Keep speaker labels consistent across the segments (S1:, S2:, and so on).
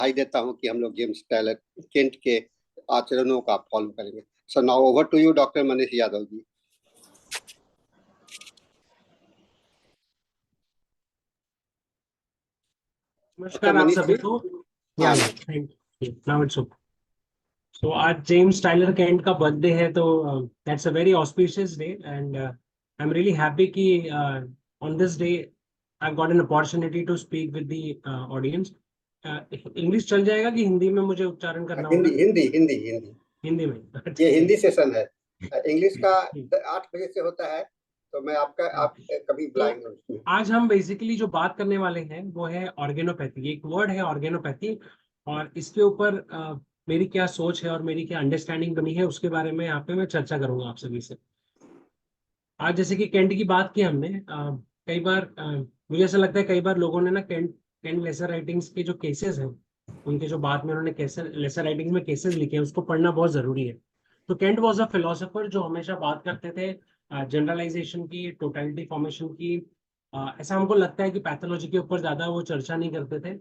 S1: बधाई देता हूँ कि हम लोग जेम्स टायलर केंट के आचरणों का फॉलो करेंगे। So now over to you doctor Manish Yadav ji. Doctor
S2: नमस्कार आप
S1: मनीष
S2: सभी
S1: जी।
S2: को। या
S1: हाँ।
S2: Thank you, now it's okay. So आज जेम्स टाइलर केंट का बर्थडे है, तो that's a very auspicious day and I am really happy कि on this day I got an opportunity to speak with the audience. English चल जाएगा कि हिंदी में मुझे उच्चारण करना
S1: हिंदी
S2: होगा?
S1: हिंदी हिंदी हिंदी।
S2: हिंदी में
S1: ये
S2: ठीक है।
S1: हिंदी सेशन है। इंग्लिश का
S2: ठीक।
S1: 8 बजे से होता है, तो मैं आप कभी
S2: तो
S1: बुलाएंगे उसमें।
S2: आज हम बेसिकली जो बात करने वाले हैं वो है ऑर्गेनोपैथी। एक वर्ड है ऑर्गेनोपैथी, और इसके ऊपर मेरी क्या सोच है और मेरी क्या अंडरस्टैंडिंग बनी है उसके बारे में यहाँ पे मैं चर्चा करूंगा आप सभी से। आज जैसे कि कैंट की बात की हमने, कई बार मुझे ऐसा लगता है कई बार लोगों ने ना कैंट कैंट लेसर राइटिंग्स के जो केसेस हैं, उनके जो बाद में उन्होंने कैसे लेसर राइटिंग्स में केसेस लिखे हैं, उसको पढ़ना बहुत जरूरी है। तो कैंट वॉज अ फिलोसोफर जो हमेशा बात करते थे जनरलाइजेशन की, टोटलिटी फॉर्मेशन की। ऐसा हमको लगता है कि पैथोलॉजी के ऊपर ज्यादा वो चर्चा नहीं करते थे,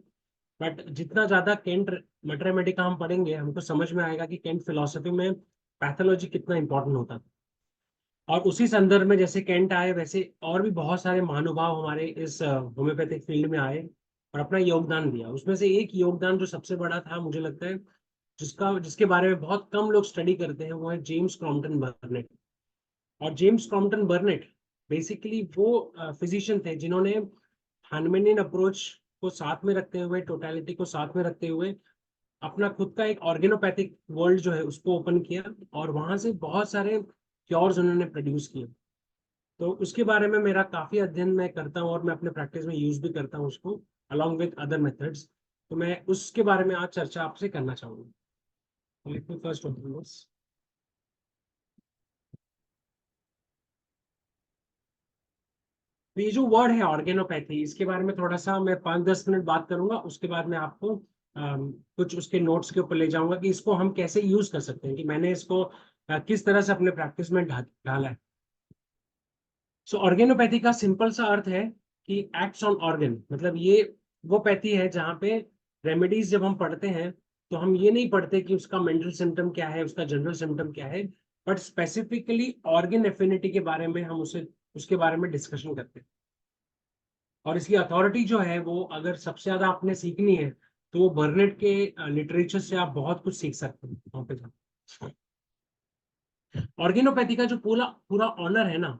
S2: बट जितना ज्यादा कैंट मैथमेटिका हम पढ़ेंगे हमको समझ में आएगा कि कैंट फिलोसफी में पैथोलॉजी कितना इंपॉर्टेंट होता था। और उसी संदर्भ में जैसे कैंट आए, वैसे और भी बहुत सारे महानुभाव हमारे इस होम्योपैथिक फील्ड में आए और अपना योगदान दिया। उसमें से एक योगदान जो सबसे बड़ा था मुझे लगता है, जिसके बारे में बहुत कम लोग स्टडी करते हैं, वो है जेम्स क्रॉम्पटन बर्नेट। और जेम्स क्रॉम्पटन बर्नेट बेसिकली वो फिजिशियन थे जिन्होंने हार्मोनियन अप्रोच को साथ में रखते हुए, टोटलिटी को साथ में रखते हुए अपना खुद का एक ऑर्गेनोपैथिक वर्ल्ड जो है उसको ओपन किया, और वहां से बहुत सारे क्योर्स उन्होंने प्रोड्यूस किए। तो उसके बारे में मेरा काफी अध्ययन मैं करता हूँ और मैं अपने प्रैक्टिस में यूज भी करता हूँ उसको, अलॉन्ग विद अदर मेथड्स। तो मैं उसके बारे में आज चर्चा आपसे करना चाहूंगा। Let me first open this. तो ये जो वर्ड है ऑर्गेनोपैथी, इसके बारे में थोड़ा सा मैं 5-10 मिनट बात करूंगा, उसके बाद मैं आपको कुछ उसके नोट्स के ऊपर ले जाऊंगा कि इसको हम कैसे यूज कर सकते हैं, कि मैंने इसको किस तरह से अपने प्रैक्टिस में ढाला है। सो ऑर्गेनोपैथी का सिंपल सा अर्थ है कि एक्ट्स ऑन ऑर्गन। मतलब ये वो पैथी है जहाँ पे रेमेडीज जब हम पढ़ते हैं तो हम ये नहीं पढ़ते कि उसका मेंटल सिम्टम क्या है, उसका जनरल सिम्टम क्या है, बट स्पेसिफिकली ऑर्गन एफिनिटी के बारे में हम उसे उसके बारे में डिस्कशन करते हैं। और इसकी अथॉरिटी जो है वो अगर सबसे ज्यादा आपने सीखनी है तो वो बर्नेट के लिटरेचर से आप बहुत कुछ सीख सकते हैं वहां पे जाकर। ऑर्गेनोपैथी का जो पूरा पूरा ऑनर है ना,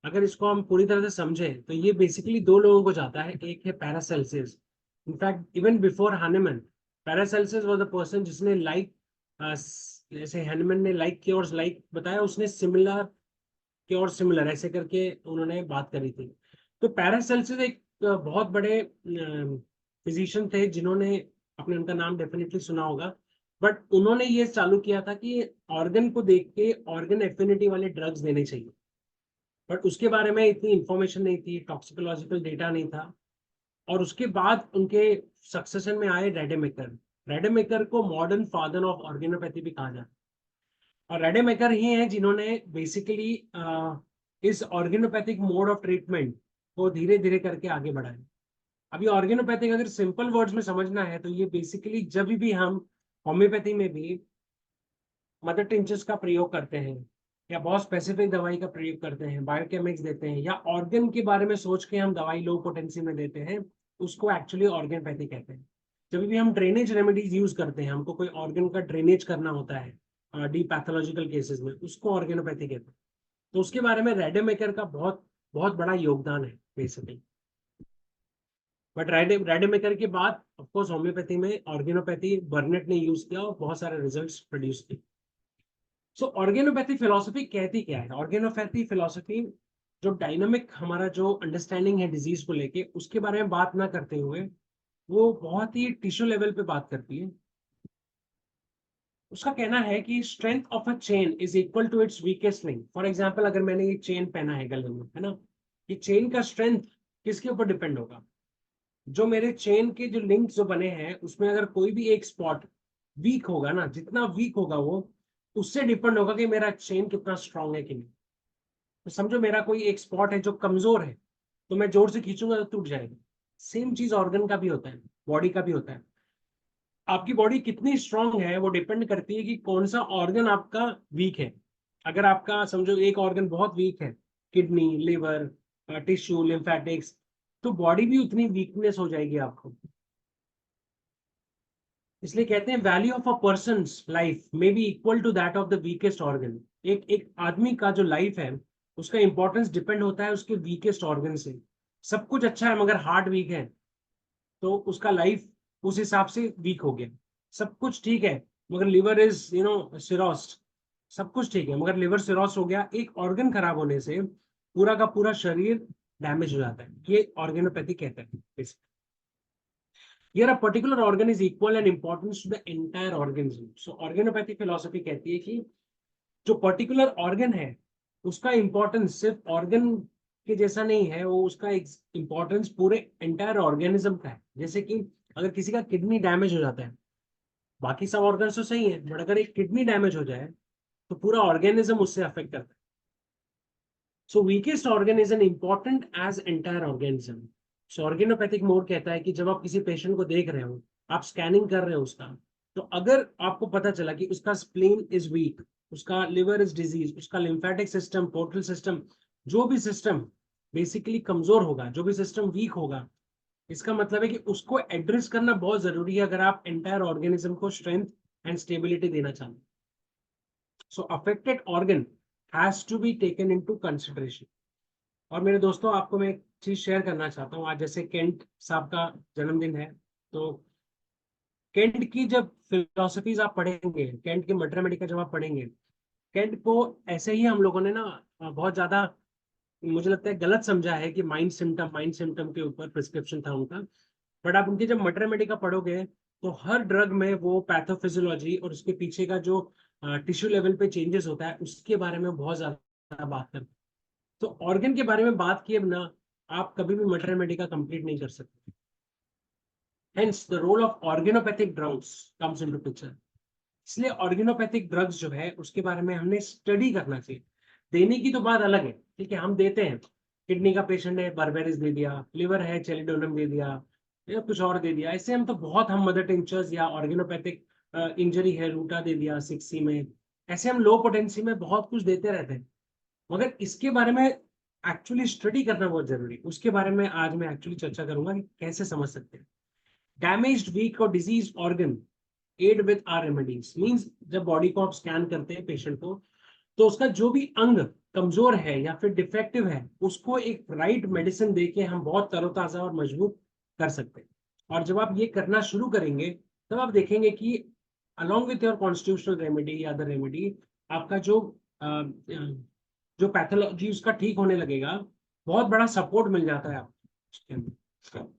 S2: अगर इसको हम पूरी तरह से समझें तो ये बेसिकली दो लोगों को जाता है। एक है Paracelsus. In fact even before Hahnemann, Paracelsus was the person जिसने लाइक, जैसे हैनेमन ने लाइक क्योर्स लाइक बताया, उसने सिमिलर क्योर सिमिलर ऐसे करके उन्होंने बात करी थी। तो पैरासेल्सियस एक बहुत बड़े फिजिशियन थे जिन्होंने, आपने उनका नाम डेफिनेटली सुना होगा, बट उन्होंने ये चालू किया था कि ऑर्गन को देख के ऑर्गन एफिनिटी वाले ड्रग्स देने चाहिए। बट उसके बारे में इतनी इंफॉर्मेशन नहीं थी, टॉक्सिकोलॉजिकल डेटा नहीं था। और उसके बाद उनके सक्सेशन में आए रेडेमेकर। रेडेमेकर को मॉडर्न फादर ऑफ ऑर्गेनोपैथी भी कहा जाता है। और रेडेमेकर ही हैं जिन्होंने बेसिकली इस ऑर्गेनोपैथिक मोड ऑफ ट्रीटमेंट को धीरे धीरे करके आगे बढ़ाया। अभी ऑर्गेनोपैथिक अगर सिंपल वर्ड्स में समझना है तो ये बेसिकली जब भी हम होम्योपैथी में भी मदर टिंचर्स का प्रयोग करते हैं या बहुत स्पेसिफिक दवाई का प्रयोग करते हैं, बायोकेमिक्स देते हैं, या ऑर्गन के बारे में सोच के हम दवाई लो पोटेंसी में देते हैं, उसको एक्चुअली ऑर्गेनोपैथी कहते हैं। जब भी हम ड्रेनेज रेमेडीज यूज करते हैं, हमको कोई ऑर्गन का ड्रेनेज करना होता है डी पैथोलॉजिकल केसेस में, उसको ऑर्गेनोपैथी कहते हैं। तो उसके बारे में रेडेमेकर का बहुत बहुत बड़ा योगदान है बेसिकली। बट रेडेमेकर के बाद ऑफकोर्स होम्योपैथी में ऑर्गेनोपैथी बर्नेट ने यूज किया और बहुत सारे रिजल्ट्स प्रोड्यूस किए। सो ऑर्गेनोपैथी फिलोसफी कहती क्या है? ऑर्गेनोपैथी फिलोसफी जो डायनामिक हमारा जो अंडरस्टैंडिंग है डिजीज को लेके, उसके बारे में बात ना करते हुए वो बहुत ही टिश्यू लेवल पे बात करती है। उसका कहना है कि strength of a chain is equal to its weakest link. For example, अगर मैंने ये चेन पहना है गले में, है ना, ये चेन का स्ट्रेंथ किसके ऊपर डिपेंड होगा? जो मेरे चेन के जो लिंक जो बने हैं उसमें अगर कोई भी एक स्पॉट वीक होगा ना, जितना वीक होगा वो उससे डिपेंड होगा कि मेरा चेन कितना स्ट्रांग है कि नहीं। तो समझो मेरा कोई एक स्पॉट है जो कमजोर है, तो मैं जोर से खींचूंगा तो टूट जाएगा। सेम चीज ऑर्गन का भी होता है, बॉडी का भी होता है। आपकी बॉडी कितनी स्ट्रांग है वो डिपेंड करती है कि कौन सा ऑर्गन आपका वीक है। अगर आपका समझो एक ऑर्गन बहुत वीक है, किडनी, लिवर, टिश्यू, लिम्फेटिक्स, तो बॉडी भी उतनी वीकनेस हो जाएगी आपको। इसलिए कहते हैं value of a person's life may be equal to that of the weakest organ. एक एक आदमी का जो लाइफ है उसका इंपॉर्टेंस डिपेंड होता है उसके वीकेस्ट ऑर्गन से। सब कुछ अच्छा है मगर हार्ट वीक है तो उसका लाइफ उस हिसाब से वीक हो गया। सब कुछ ठीक है मगर लिवर इज सिरोस्ट, सब कुछ ठीक है मगर लिवर सिरोस्ट हो गया, एक ऑर्गन खराब होने से पूरा का पूरा शरीर डैमेज हो जाता है। ये ऑर्गेनोपैथी कहता है basically. Here a particular organ is equal in importance to the entire organism. So organopathy philosophy कहती है कि जो पर्टिकुलर ऑर्गन है उसका इंपॉर्टेंस सिर्फ ऑर्गन के जैसा नहीं है, वो उसका इंपॉर्टेंस पूरे एंटायर ऑर्गेनिज्म का है। जैसे कि अगर किसी का किडनी डैमेज हो जाता है, बाकी सब ऑर्गन तो सही है बट अगर एक किडनी डैमेज हो जाए तो पूरा ऑर्गेनिज्म उससे अफेक्ट करता है। So weakest organ is an important as entire organism. So organopathic mode कहता है कि जब आप किसी पेशेंट को देख रहे हो, आप स्कैनिंग कर रहे हो उसका, तो अगर आपको पता चला कि उसका स्प्लीन इज वीक, उसका लिवर इज डिजीज, उसका लिम्फेटिक सिस्टम, पोर्टल सिस्टम, जो भी सिस्टम बेसिकली कमजोर होगा, जो भी सिस्टम वीक होगा, इसका मतलब है कि उसको एड्रेस करना बहुत जरूरी है अगर आप एंटायर ऑर्गेनिज्म को स्ट्रेंथ एंड स्टेबिलिटी देना चाहते हैं। So affected organ has to be taken into consideration. और मेरे दोस्तों आपको मैं एक चीज शेयर करना चाहता हूँ। आज जैसे केंट साहब का जन्मदिन है, तो केंट की जब फिलोसफीज आप पढ़ेंगे, केंट की मैथमेटिक्स जब आप पढ़ेंगे, केंट को ऐसे ही हम लोगों ने ना बहुत ज्यादा मुझे लगता है गलत समझा है कि माइंड सिम्टम के ऊपर प्रिस्क्रिप्शन था उनका। बट आप उनकी जब मैथमेटिक्स पढ़ोगे तो हर ड्रग में वो पैथोफिजियोलॉजी और उसके पीछे का जो टिश्यू लेवल पे चेंजेस होता है उसके बारे में बहुत ज्यादा बात करते हैं। तो ऑर्गन के बारे में बात किए बिना आप कभी भी मैथमेटिक्स कंप्लीट नहीं कर सकते। Hence, the role of organopathic drugs comes into picture. इसलिए ऑर्गेनोपैथिक ड्रग्स जो है उसके बारे में हमने स्टडी करना चाहिए। देने की तो बात अलग है, ठीक है, हम देते हैं। किडनी का पेशेंट है, बर्बेरिस दे दिया, लिवर है, चेलिडोनम दे दिया, या कुछ और दे दिया। ऐसे हम तो बहुत, हम मदर टिंचर्स या ऑर्गेनोपैथिक इंजरी है, रूटा दे दिया 6C में। ऐसे हम लो पोटेंसी में बहुत कुछ देते रहते हैं मगर इसके बारे में एक्चुअली स्टडी करना बहुत जरूरी है। उसके बारे में आज मैं एक्चुअली चर्चा करूंगा कि कैसे समझ सकते हैं। डैमेज्ड, वीक और disease organ aid with our remedies means जब बॉडी को आप स्कैन करते हैं पेशेंट को, तो उसका जो भी अंग कमजोर है या फिर डिफेक्टिव है उसको एक राइट मेडिसिन देके हम बहुत तरोताजा और मजबूत कर सकते हैं। और जब आप ये करना शुरू करेंगे तब आप देखेंगे कि along with your constitutional remedy या अदर रेमेडी, आपका जो पैथोलॉजी उसका ठीक होने लगेगा। बहुत बड़ा सपोर्ट मिल जाता है आपको।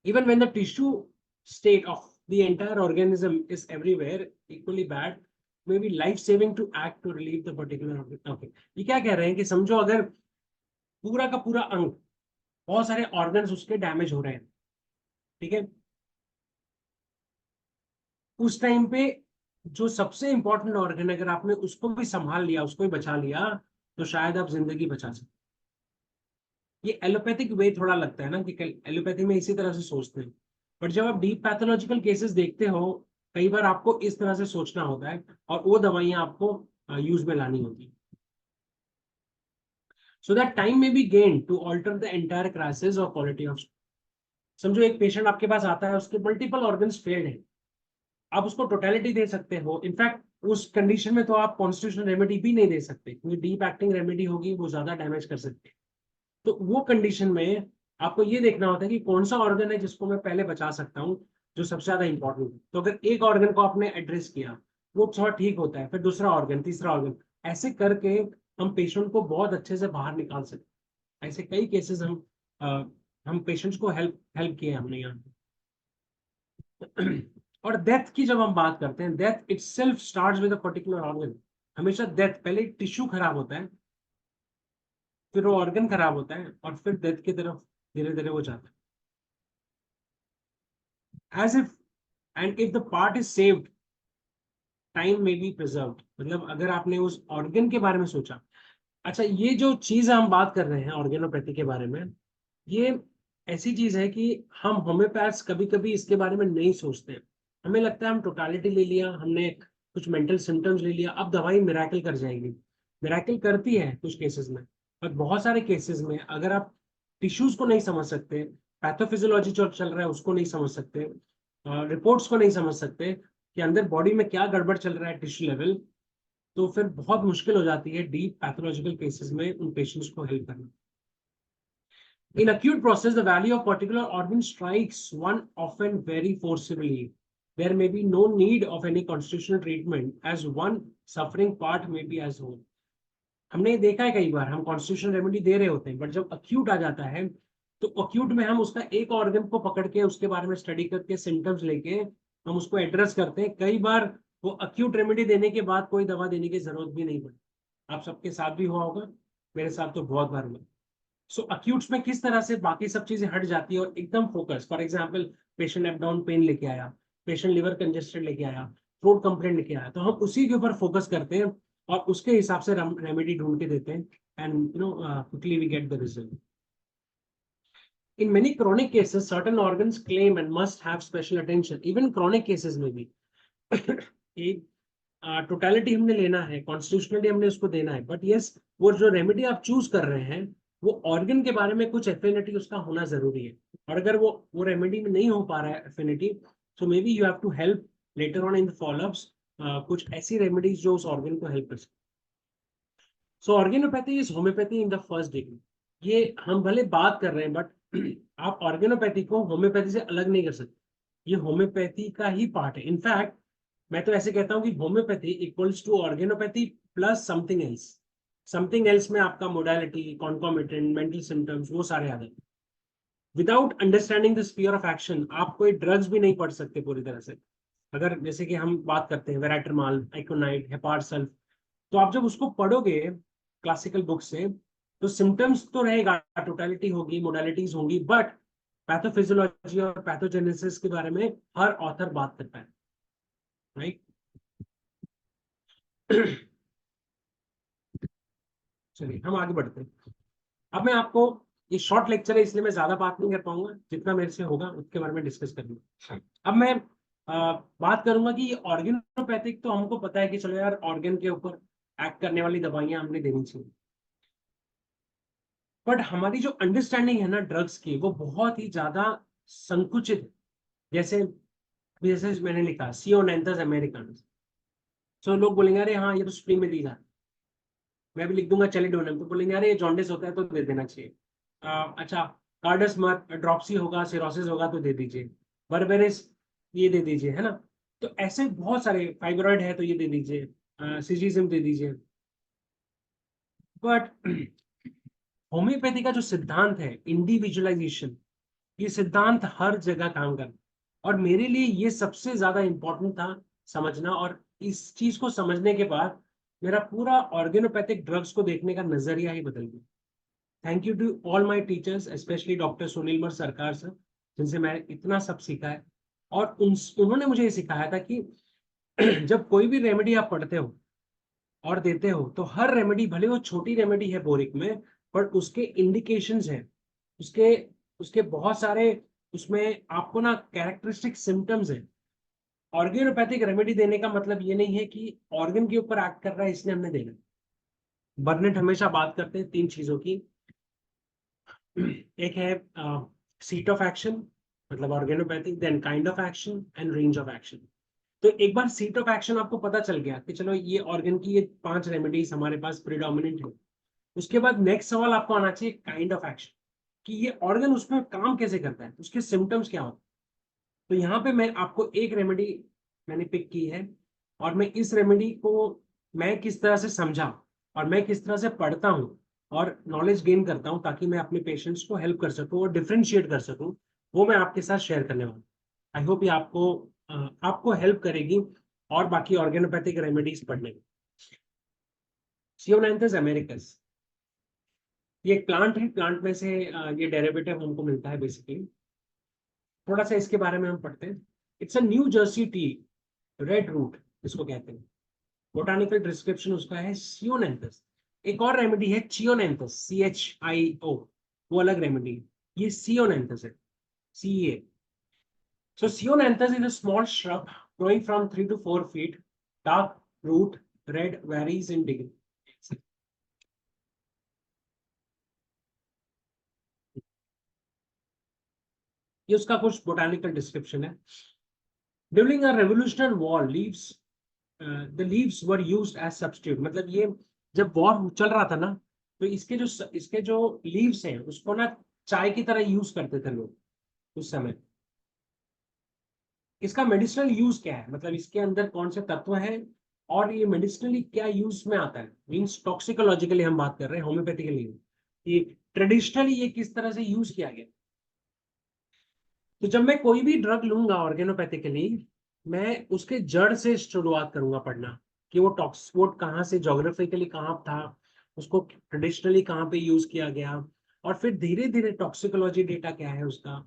S2: Even when the tissue state of the entire organism is everywhere equally bad, may be life saving to act to relieve the particular organ. Okay, ये क्या कह रहे हैं कि समझो अगर पूरा का पूरा अंग, बहुत सारे ऑर्गन्स उसके डैमेज हो रहे हैं, ठीक है, उस टाइम पे जो सबसे इंपॉर्टेंट ऑर्गन, अगर आपने उसको भी संभाल लिया, उसको भी बचा लिया, तो शायद आप जिंदगी बचा सकते। ये एलोपैथिक वे थोड़ा लगता है ना कि एलोपैथी में इसी तरह से सोचते हैं, बट जब आप डीप पैथोलॉजिकल केसेस देखते हो कई बार आपको इस तरह से सोचना होता है और वो दवाइयां आपको यूज में लानी होती है। So that time may began to alter the entire crisis और क्वालिटी ऑफ। समझो एक पेशेंट आपके पास आता है, उसके मल्टीपल ऑर्गन्स फेल्ड है, आप उसको टोटलिटी दे सकते हो। इनफैक्ट उस कंडीशन में तो आप कॉन्स्टिट्यूशनल रेमेडी भी नहीं दे सकते क्योंकि डीप एक्टिंग रेमेडी होगी वो ज्यादा डैमेज कर सकती है। तो वो कंडीशन में आपको ये देखना होता है कि कौन सा ऑर्गन है जिसको मैं पहले बचा सकता हूँ, जो सबसे ज्यादा इंपॉर्टेंट है। तो अगर एक ऑर्गन को आपने एड्रेस किया, वो थोड़ा ठीक होता है, फिर दूसरा ऑर्गन, तीसरा ऑर्गन, ऐसे करके हम पेशेंट को बहुत अच्छे से बाहर निकाल सकते हैं। ऐसे कई केसेस हम पेशेंट्स को हेल्प हेल्प किए हमने यहाँ। और डेथ की जब हम बात करते हैं, death itself starts with a particular organ. हमेशा डेथ पहले टिश्यू खराब होता है, फिर वो ऑर्गन खराब होता है और फिर डेथ की तरफ धीरे धीरे वो जाता है। As if and if the part is saved, time may be preserved. मतलब अगर आपने उस ऑर्गन के बारे में सोचा। अच्छा, ये जो चीज हम बात कर रहे हैं ऑर्गेनोपैथी के बारे में, ये ऐसी चीज है कि हम होम्योपैथ्स कभी कभी इसके बारे में नहीं सोचते हैं। हमें लगता है हम टोटालिटी ले लिया, हमने कुछ मेंटल सिम्टम्स ले लिया, अब दवाई मिराकल कर जाएगी। मिराकल करती है कुछ केसेस में, पर बहुत सारे केसेस में अगर आप टिश्यूज को नहीं समझ सकते, पैथोफिजियोलॉजी जो चल रहा है उसको नहीं समझ सकते, रिपोर्ट्स को नहीं समझ सकते कि अंदर बॉडी में क्या गड़बड़ चल रहा है टिश्यू लेवल, तो फिर बहुत मुश्किल हो जाती है डीप पैथोलॉजिकल केसेस में उन पेशेंट्स को हेल्प करना। In acute process, the value of particular organ strikes one often very forcibly. There may be no need of any constitutional treatment as one suffering part may be as whole. हमने देखा है कई बार हम constitutional remedy दे रहे होते हैं, but जब acute आ जाता है तो अक्यूट में हम उसका एक ऑर्गन को पकड़ के उसके बारे में स्टडी करके सिम्टम्स लेके हम उसको एड्रेस करते हैं। कई बार वो अक्यूट रेमेडी देने के बाद कोई दवा देने की जरूरत भी नहीं पड़ती। आप सबके साथ भी हुआ होगा, मेरे साथ तो बहुत बार हुआ। सो अक्यूट्स में किस तरह से बाकी सब चीजें हट जाती है और एकदम focus. For example, patient abdomen pain लेके आया, पेशेंट लिवर कंजेस्टेड लेके आया, थ्रोट कंप्लेंट लेके आया, तो हम उसी के ऊपर फोकस करते हैं और उसके हिसाब से रेमेडी ढूंढ के देते हैं and quickly we get the result. In many chronic cases, certain organs claim and must have special attention. Even chronic cases में भी एक टोटलिटी हमने लेना है, कॉन्स्टिट्यूशनली हमने उसको देना है, बट यस वो जो रेमेडी आप चूज कर रहे हैं वो ऑर्गन के बारे में कुछ एफिनिटी उसका होना जरूरी है। और अगर वो रेमेडी में नहीं हो पा रहा है एफिनिटी, तो maybe you have to help later on in the follow ups कुछ ऐसी रेमेडीज जो उस ऑर्गन को हेल्प कर सके। So organopathy is homeopathy in the first degree. ये हम भले बात कर रहे हैं, बट आप ऑर्गेनोपैथी को होम्योपैथी से अलग नहीं कर सकते। ये होम्योपैथी का ही पार्ट है। इनफैक्ट मैं तो ऐसे कहता हूं कि homeopathy equals to organopathy plus something else. Something else में आपका मोडालिटी, कॉन्कॉमिटेंट, मेंटल सिम्टम्स वो सारे आ जाते हैं। Without understanding the sphere of action आप कोई ड्रग्स भी नहीं पढ़ सकते पूरी तरह से। अगर जैसे कि हम बात करते हैं वेराट्रमाल, आइकोनाइट, हेपारसल्फ, तो आप जब उसको पढ़ोगे क्लासिकल बुक से तो सिम्टम्स तो रहेगा, टोटलिटी होगी, मोडालिटीज होंगी, बट पैथोफिजियोलॉजी और पैथोजेनेसिस के बारे में हर ऑथर बात करता है, राइट। चलिए हम आगे बढ़ते हैं। अब मैं आपको, ये शॉर्ट लेक्चर है इसलिए मैं ज्यादा बात नहीं कर पाऊंगा, जितना मेरे से होगा उसके बारे में डिस्कस करूंगा। अब मैं बात करूंगा कि ये ऑर्गेनोपैथिक तो हमको पता है कि चलो यार ऑर्गन के ऊपर एक्ट करने वाली दवाइयां हमने देनी चाहिए, बट हमारी जो अंडरस्टैंडिंग है ना ड्रग्स की वो बहुत ही ज्यादा संकुचित है। जैसे जैसे मैंने लिखा सियोनेंथस अमेरिकन्स, तो लोग बोलेंगे अरे हाँ ये तो स्प्री में दी जाती है। मैं भी लिख दूंगा चेलिडोनम, तो बोलेंगे अरे ये जॉन्डिस होता है तो दे देना चाहिए। अच्छा, कार्डस मत, ड्रॉप्सी होगा, सिरोसिस होगा तो दे दीजिए, बर्बेरिस ये दे दीजिए, है ना। तो ऐसे बहुत सारे, फाइब्रॉइड है तो ये दे दीजिए, सिजिज्म दे दीजिए। बट होम्योपैथी का जो सिद्धांत है इंडिविजुअलाइजेशन, ये सिद्धांत हर जगह काम कर, और मेरे लिए ये सबसे ज्यादा इंपॉर्टेंट था समझना। और इस चीज को समझने के बाद मेरा पूरा ऑर्गेनोपैथिक ड्रग्स को देखने का नजरिया ही बदल गया। Thank you to all my teachers, specially doctor Sunil मर सरकार सर, जिनसे मैं इतना सब सीखा है। और उन्होंने मुझे ये सिखाया था कि जब कोई भी रेमेडी आप पढ़ते हो और देते हो, तो हर रेमेडी भले वो छोटी रेमेडी है बोरिक में, पर उसके इंडिकेशंस हैं, उसके उसके बहुत सारे, उसमें आपको ना कैरेक्टरिस्टिक सिम्टम्स है। ऑर्गेनोपैथिक रेमेडी देने का मतलब ये नहीं है कि ऑर्गन के ऊपर एक्ट कर रहा है इसलिए हमने देना। बर्नेट हमेशा बात करते हैं तीन चीजों की। एक है सीट ऑफ एक्शन, मतलब organopathic, then kind of action and range of action. तो एक बार सीट ऑफ एक्शन आपको पता चल गया कि चलो ये ऑर्गन की ये 5 रेमेडीज हमारे पास प्रिडोमिनेंट है, उसके बाद नेक्स्ट सवाल आपको आना चाहिए काइंड ऑफ एक्शन, कि ये ऑर्गन उसमें काम कैसे करता है, उसके सिम्टम्स क्या होते हैं। तो यहाँ पे मैं आपको एक रेमेडी मैंने पिक की है, और मैं इस रेमेडी को मैं किस तरह से समझा और मैं किस तरह से पढ़ता हूँ और नॉलेज गेन करता हूँ ताकि मैं अपने पेशेंट्स को हेल्प कर सकूँ और डिफ्रेंशिएट कर सकूँ, वो मैं आपके साथ शेयर करने वाला हूँ। आई होप ये आपको हेल्प करेगी और बाकी ऑर्गेनोपैथिक रेमेडीज पढ़ने में। सियोनांथस अमेरिकस, ये एक प्लांट है, प्लांट में से ये डेरिवेटिव हमको मिलता है बेसिकली। थोड़ा सा इसके बारे में हम पढ़ते हैं। It's a New Jersey tea, red root इसको कहते हैं। बोटानिकल डिस्क्रिप्शन उसका है सियोनेंथस। एक और रेमेडी है चियोनेंथस, CHIO, वो अलग रेमेडी है। ये सियोनेंथस है, CA। So Ceonanthus is a small shrub growing from 3 to 4 feet. Dark root, red, varies in degree. ये उसका कुछ botanical description है. During a revolutionary war, the leaves were used as substitute. मतलब ये जब वॉर चल रहा था ना, तो इसके जो लीव्स हैं उसको ना चाय की तरह यूज करते थे लोग उस समय. इसका मेडिसिनल यूज क्या है, मतलब इसके अंदर कौन से तत्व हैं और ये मेडिसिनली क्या यूज में आता है. मीन्स टॉक्सिकोलॉजिकली हम बात कर रहे हैं, होम्योपैथिकली. ये ट्रेडिशनली ये किस तरह से यूज किया गया. तो जब मैं कोई भी ड्रग लूंगा ऑर्गेनोपैथिकली, मैं उसके जड़ से शुरुआत करूंगा पढ़ना कि वो कहाँ से जोग्राफिकली कहाँ था, उसको ट्रेडिशनली कहाँ पे यूज किया गया, और फिर धीरे धीरे टॉक्सिकोलॉजी डेटा क्या है उसका,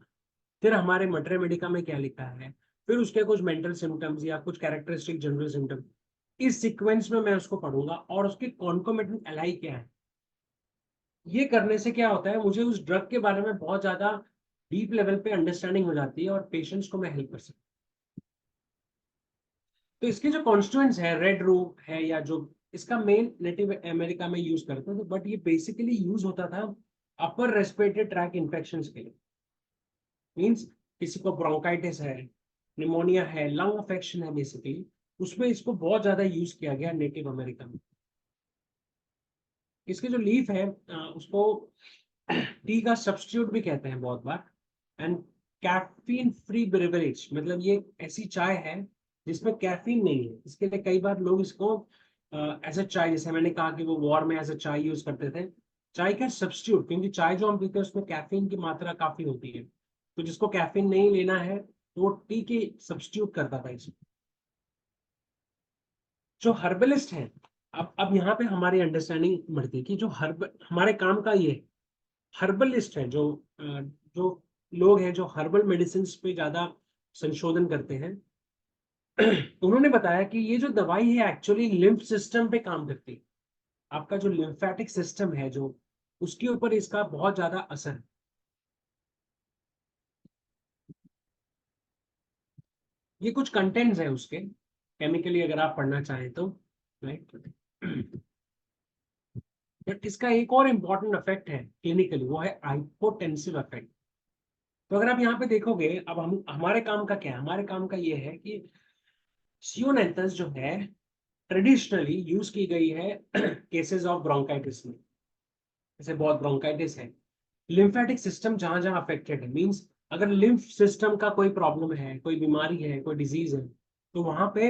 S2: फिर हमारे मटर मेडिका में क्या लिखा है, फिर उसके कुछ मेंटल सिम्टम्स या कुछ कैरेक्टरिस्टिक जनरल सिम्टम्स. इस सीक्वेंस में मैं उसको पढ़ूंगा और उसके कॉन्कोमिटेंट एलाई क्या है. ये करने से क्या होता है, मुझे उस ड्रग के बारे में बहुत ज्यादा डीप लेवल पे अंडरस्टैंडिंग हो जाती है और पेशेंट्स को मैं हेल्प कर सकता हूँ. तो इसके जो कॉन्स्टिट्यूएंट्स है, रेड रूट है या जो इसका मेन नेटिव अमेरिका में यूज करते हैं, बट ये बेसिकली यूज होता था अपर रेस्पिरेटरी ट्रैक इन्फेक्शन के लिए. मीन्स किसी को ब्रोंकाइटिस है, निमोनिया है, लंग अफेक्शन है बेसिकली, उसमें इसको बहुत ज्यादा यूज किया गया नेटिव अमेरिका में. इसके जो लीफ है उसको टी का सब्स्टिट्यूट भी कहते हैं बहुत बार. एंड कैफीन फ्री बेवरेज, मतलब ये ऐसी चाय है जिसमें कैफीन नहीं है. इसके लिए कई बार लोग इसको एज अ चाय, जैसे मैंने कहा कि वो वॉर में एज अ चाय यूज करते थे, चाय का सब्स्टिट्यूट, क्योंकि चाय जो हम पीते हैं उसमें कैफीन की मात्रा काफी होती है. तो जिसको कैफीन नहीं लेना है तो वो टी के सब्स्टिट्यूट करता था इसमें. जो हर्बलिस्ट है, अब यहाँ पे हमारी अंडरस्टैंडिंग बढ़ती है कि जो हमारे काम का ये हर्बलिस्ट है, जो लोग हैं जो हर्बल मेडिसिन पे ज्यादा संशोधन करते हैं, उन्होंने बताया कि ये जो दवाई है एक्चुअली लिम्फ सिस्टम पे काम करती है. आपका जो लिम्फेटिक सिस्टम है जो, उसके ऊपर इसका बहुत ज्यादा असर है. ये कुछ कंटेंट्स है उसके केमिकली अगर आप पढ़ना चाहें तो, राइट. बट इसका एक और इम्पॉर्टेंट इफेक्ट है क्लिनिकली, वो है हाइपोटेंसिव इफेक्ट. तो अगर आप यहाँ पे देखोगे, अब हम हमारे काम का क्या है, हमारे काम का ये है कि सियोनेंथस जो है ट्रेडिशनली यूज की गई है केसेस ऑफ ब्रोंकाइटिस में. जैसे बहुत ब्रोंकाइटिस है, लिम्फेटिक सिस्टम जहां जहां अफेक्टेड है, मींस अगर लिम्फ सिस्टम का कोई प्रॉब्लम है, कोई बीमारी है, कोई डिजीज है, तो वहां पे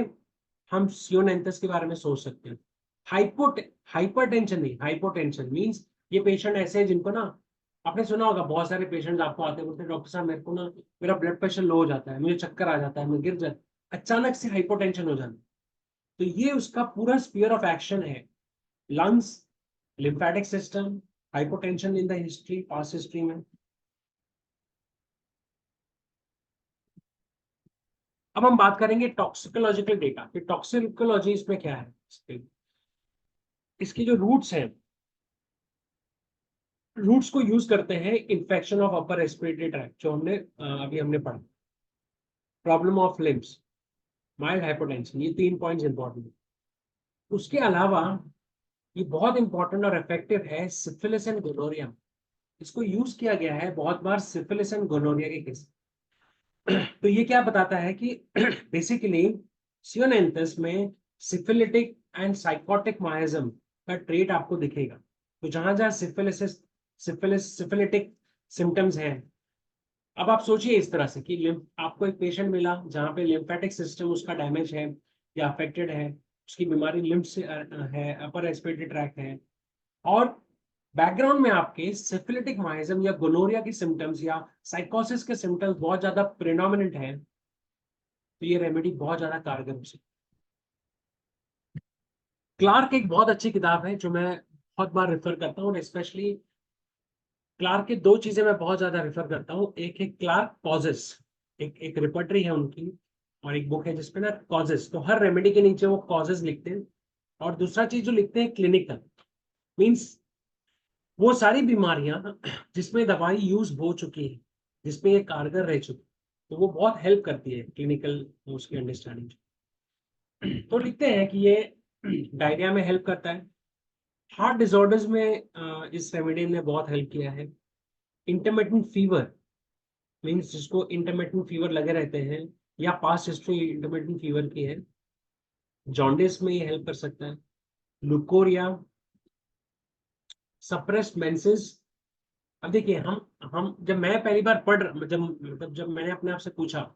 S2: हम सियोनेंथस के बारे में सोच सकते हैं. हाइपरटेंशन नहीं, हाइपोटेंशन मींस ये पेशेंट ऐसे है जिनको ना, आपने सुना होगा बहुत सारे पेशेंट आपको आते हैं, बोलते हैं डॉक्टर साहब मेरे को ना मेरा ब्लड प्रेशर लो हो जाता है, मुझे चक्कर आ जाता है, मैं गिर जाता, अचानक से हाइपोटेंशन हो जाता है. तो ये उसका पूरा स्पीयर ऑफ एक्शन है. Lungs, lymphatic system, hypotension in the history, past history में. अब हम बात करेंगे टॉक्सिकोलॉजिकल डेटा कि टॉक्सिकोलॉजी इसमें क्या है. इसकी जो रूट्स हैं, रूट्स को यूज करते हैं infection of upper respiratory tract, जो अभी हमने पढ़ा. Problem of limbs, mild hypotension, ये 3 पॉइंट्स इंपॉर्टेंट है. उसके अलावा ये बहुत इंपॉर्टेंट और इफेक्टिव है सिफिलिस एंड गोनोरिया. इसको यूज किया गया है बहुत बार सिफिलिस एंड गोनोरिया के केस. तो ये क्या बताता है कि बेसिकली सियोनेंथस में सिफिलिटिक एंड साइकोटिक माइज्म का ट्रेट आपको दिखेगा. तो जहां जहां सिफिलिटिक सिम्टम्स हैं, अब आप सोचिए इस तरह से कि आपको एक पेशेंट मिला जहां पे लिम्फेटिक सिस्टम उसका डैमेज है या अफेक्टेड है, उसकी बीमारी लिम्फ से है, अपर रेस्पिरेटरी ट्रैक्ट है, और बैकग्राउंड में आपके सिफिलिटिक माइज्म या गोनोरिया की सिम्टम्स या साइकोसिस के सिम्टम्स बहुत ज्यादा प्रेडोमिनेंट है, तो ये रेमेडी बहुत ज्यादा कारगर हो सकती है. क्लार्क एक बहुत अच्छी किताब है जो मैं बहुत बार रेफर करता हूँ, स्पेशली क्लार्क के 2 चीजें मैं बहुत ज्यादा रेफर करता हूँ. एक है क्लार्क कॉजेस, एक रिपर्टरी है उनकी, और एक बुक है जिसपे ना कॉजेस, तो हर रेमेडी के नीचे वो कॉजेस लिखते हैं. और दूसरा चीज जो लिखते हैं क्लिनिकल, मीन्स वो सारी बीमारियां जिसमें दवाई यूज हो चुकी है, जिसमें ये कारगर रह चुकी, तो वो बहुत हेल्प करती है क्लिनिकल उसकी अंडरस्टैंडिंग। तो लिखते हैं कि ये डायरिया में हेल्प करता है। हार्ट डिसऑर्डर्स में इस रेमेडी ने बहुत हेल्प किया है। इंटरमिटेंट फीवर मीन्स जिसको इंटरमिटेंट फीवर लगे रहते हैं या पास्ट हिस्ट्री इंटरमिटेंट फीवर की है, जॉन्डिस में ये हेल्प कर सकता है। Leucorrhoea, suppressed menses. अब देखिए, हम जब मैं पहली बार जब मैंने अपने आप से पूछा,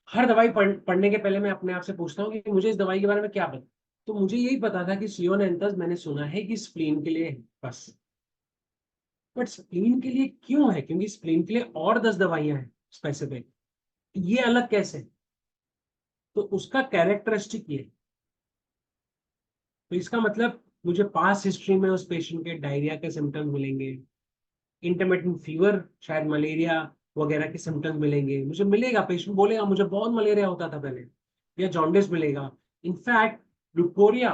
S2: हर दवाई पढ़ने के पहले मैं अपने आप से पूछता हूँ कि मुझे इस दवाई के बारे में क्या पता। तो मुझे यही पता था कि सियोनेंथस मैंने सुना है कि स्प्लीन के लिए है, बस। बट स्प्लीन के लिए क्यों है? क्योंकि स्प्लीन के लिए और 10 दवाइयां हैं स्पेसिफिक, ये अलग कैसे? तो उसका कैरेक्टरिस्टिक ये। तो इसका मतलब मुझे पास्ट हिस्ट्री में उस पेशेंट के डायरिया के सिम्टम्स मिलेंगे, इंटरमिटेंट फीवर, शायद मलेरिया वगैरह के सिम्टम्स मिलेंगे, मुझे मिलेगा, पेशेंट बोलेगा मुझे बहुत मलेरिया होता था पहले, या जॉन्डिस मिलेगा। इनफैक्ट लुकोरिया,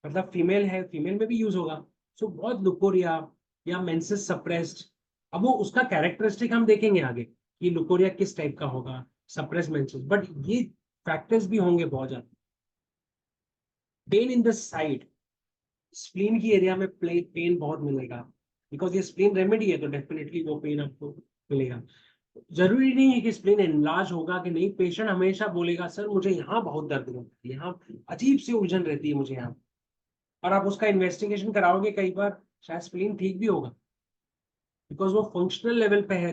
S2: मतलब फीमेल है, फीमेल में भी यूज होगा। सो बहुत लुकोरिया या मेंसेस सप्रेस्ड। अब वो उसका कैरेक्टरिस्टिक हम देखेंगे आगे कि लुकोरिया किस टाइप का होगा, सप्रेस्ड मेंसेस, बट ये फैक्टर्स भी होंगे बहुत ज्यादा। Pen in the side, spleen की एरिया में पेन बहुत मिलेगा, बिकॉज ये स्प्लीन रेमेडी है, तो डेफिनेटली वो पेन आपको मिलेगा। जरूरी नहीं है कि स्प्लीन एनलार्ज होगा कि नहीं, पेशेंट हमेशा बोलेगा सर मुझे यहाँ बहुत दर्द होता है, यहाँ अजीब सी उलझन रहती है मुझे यहाँ। और आप उसका इन्वेस्टिगेशन कराओगे, कई बार शायद स्प्लीन ठीक भी होगा, बिकॉज वो फंक्शनल लेवल पे है।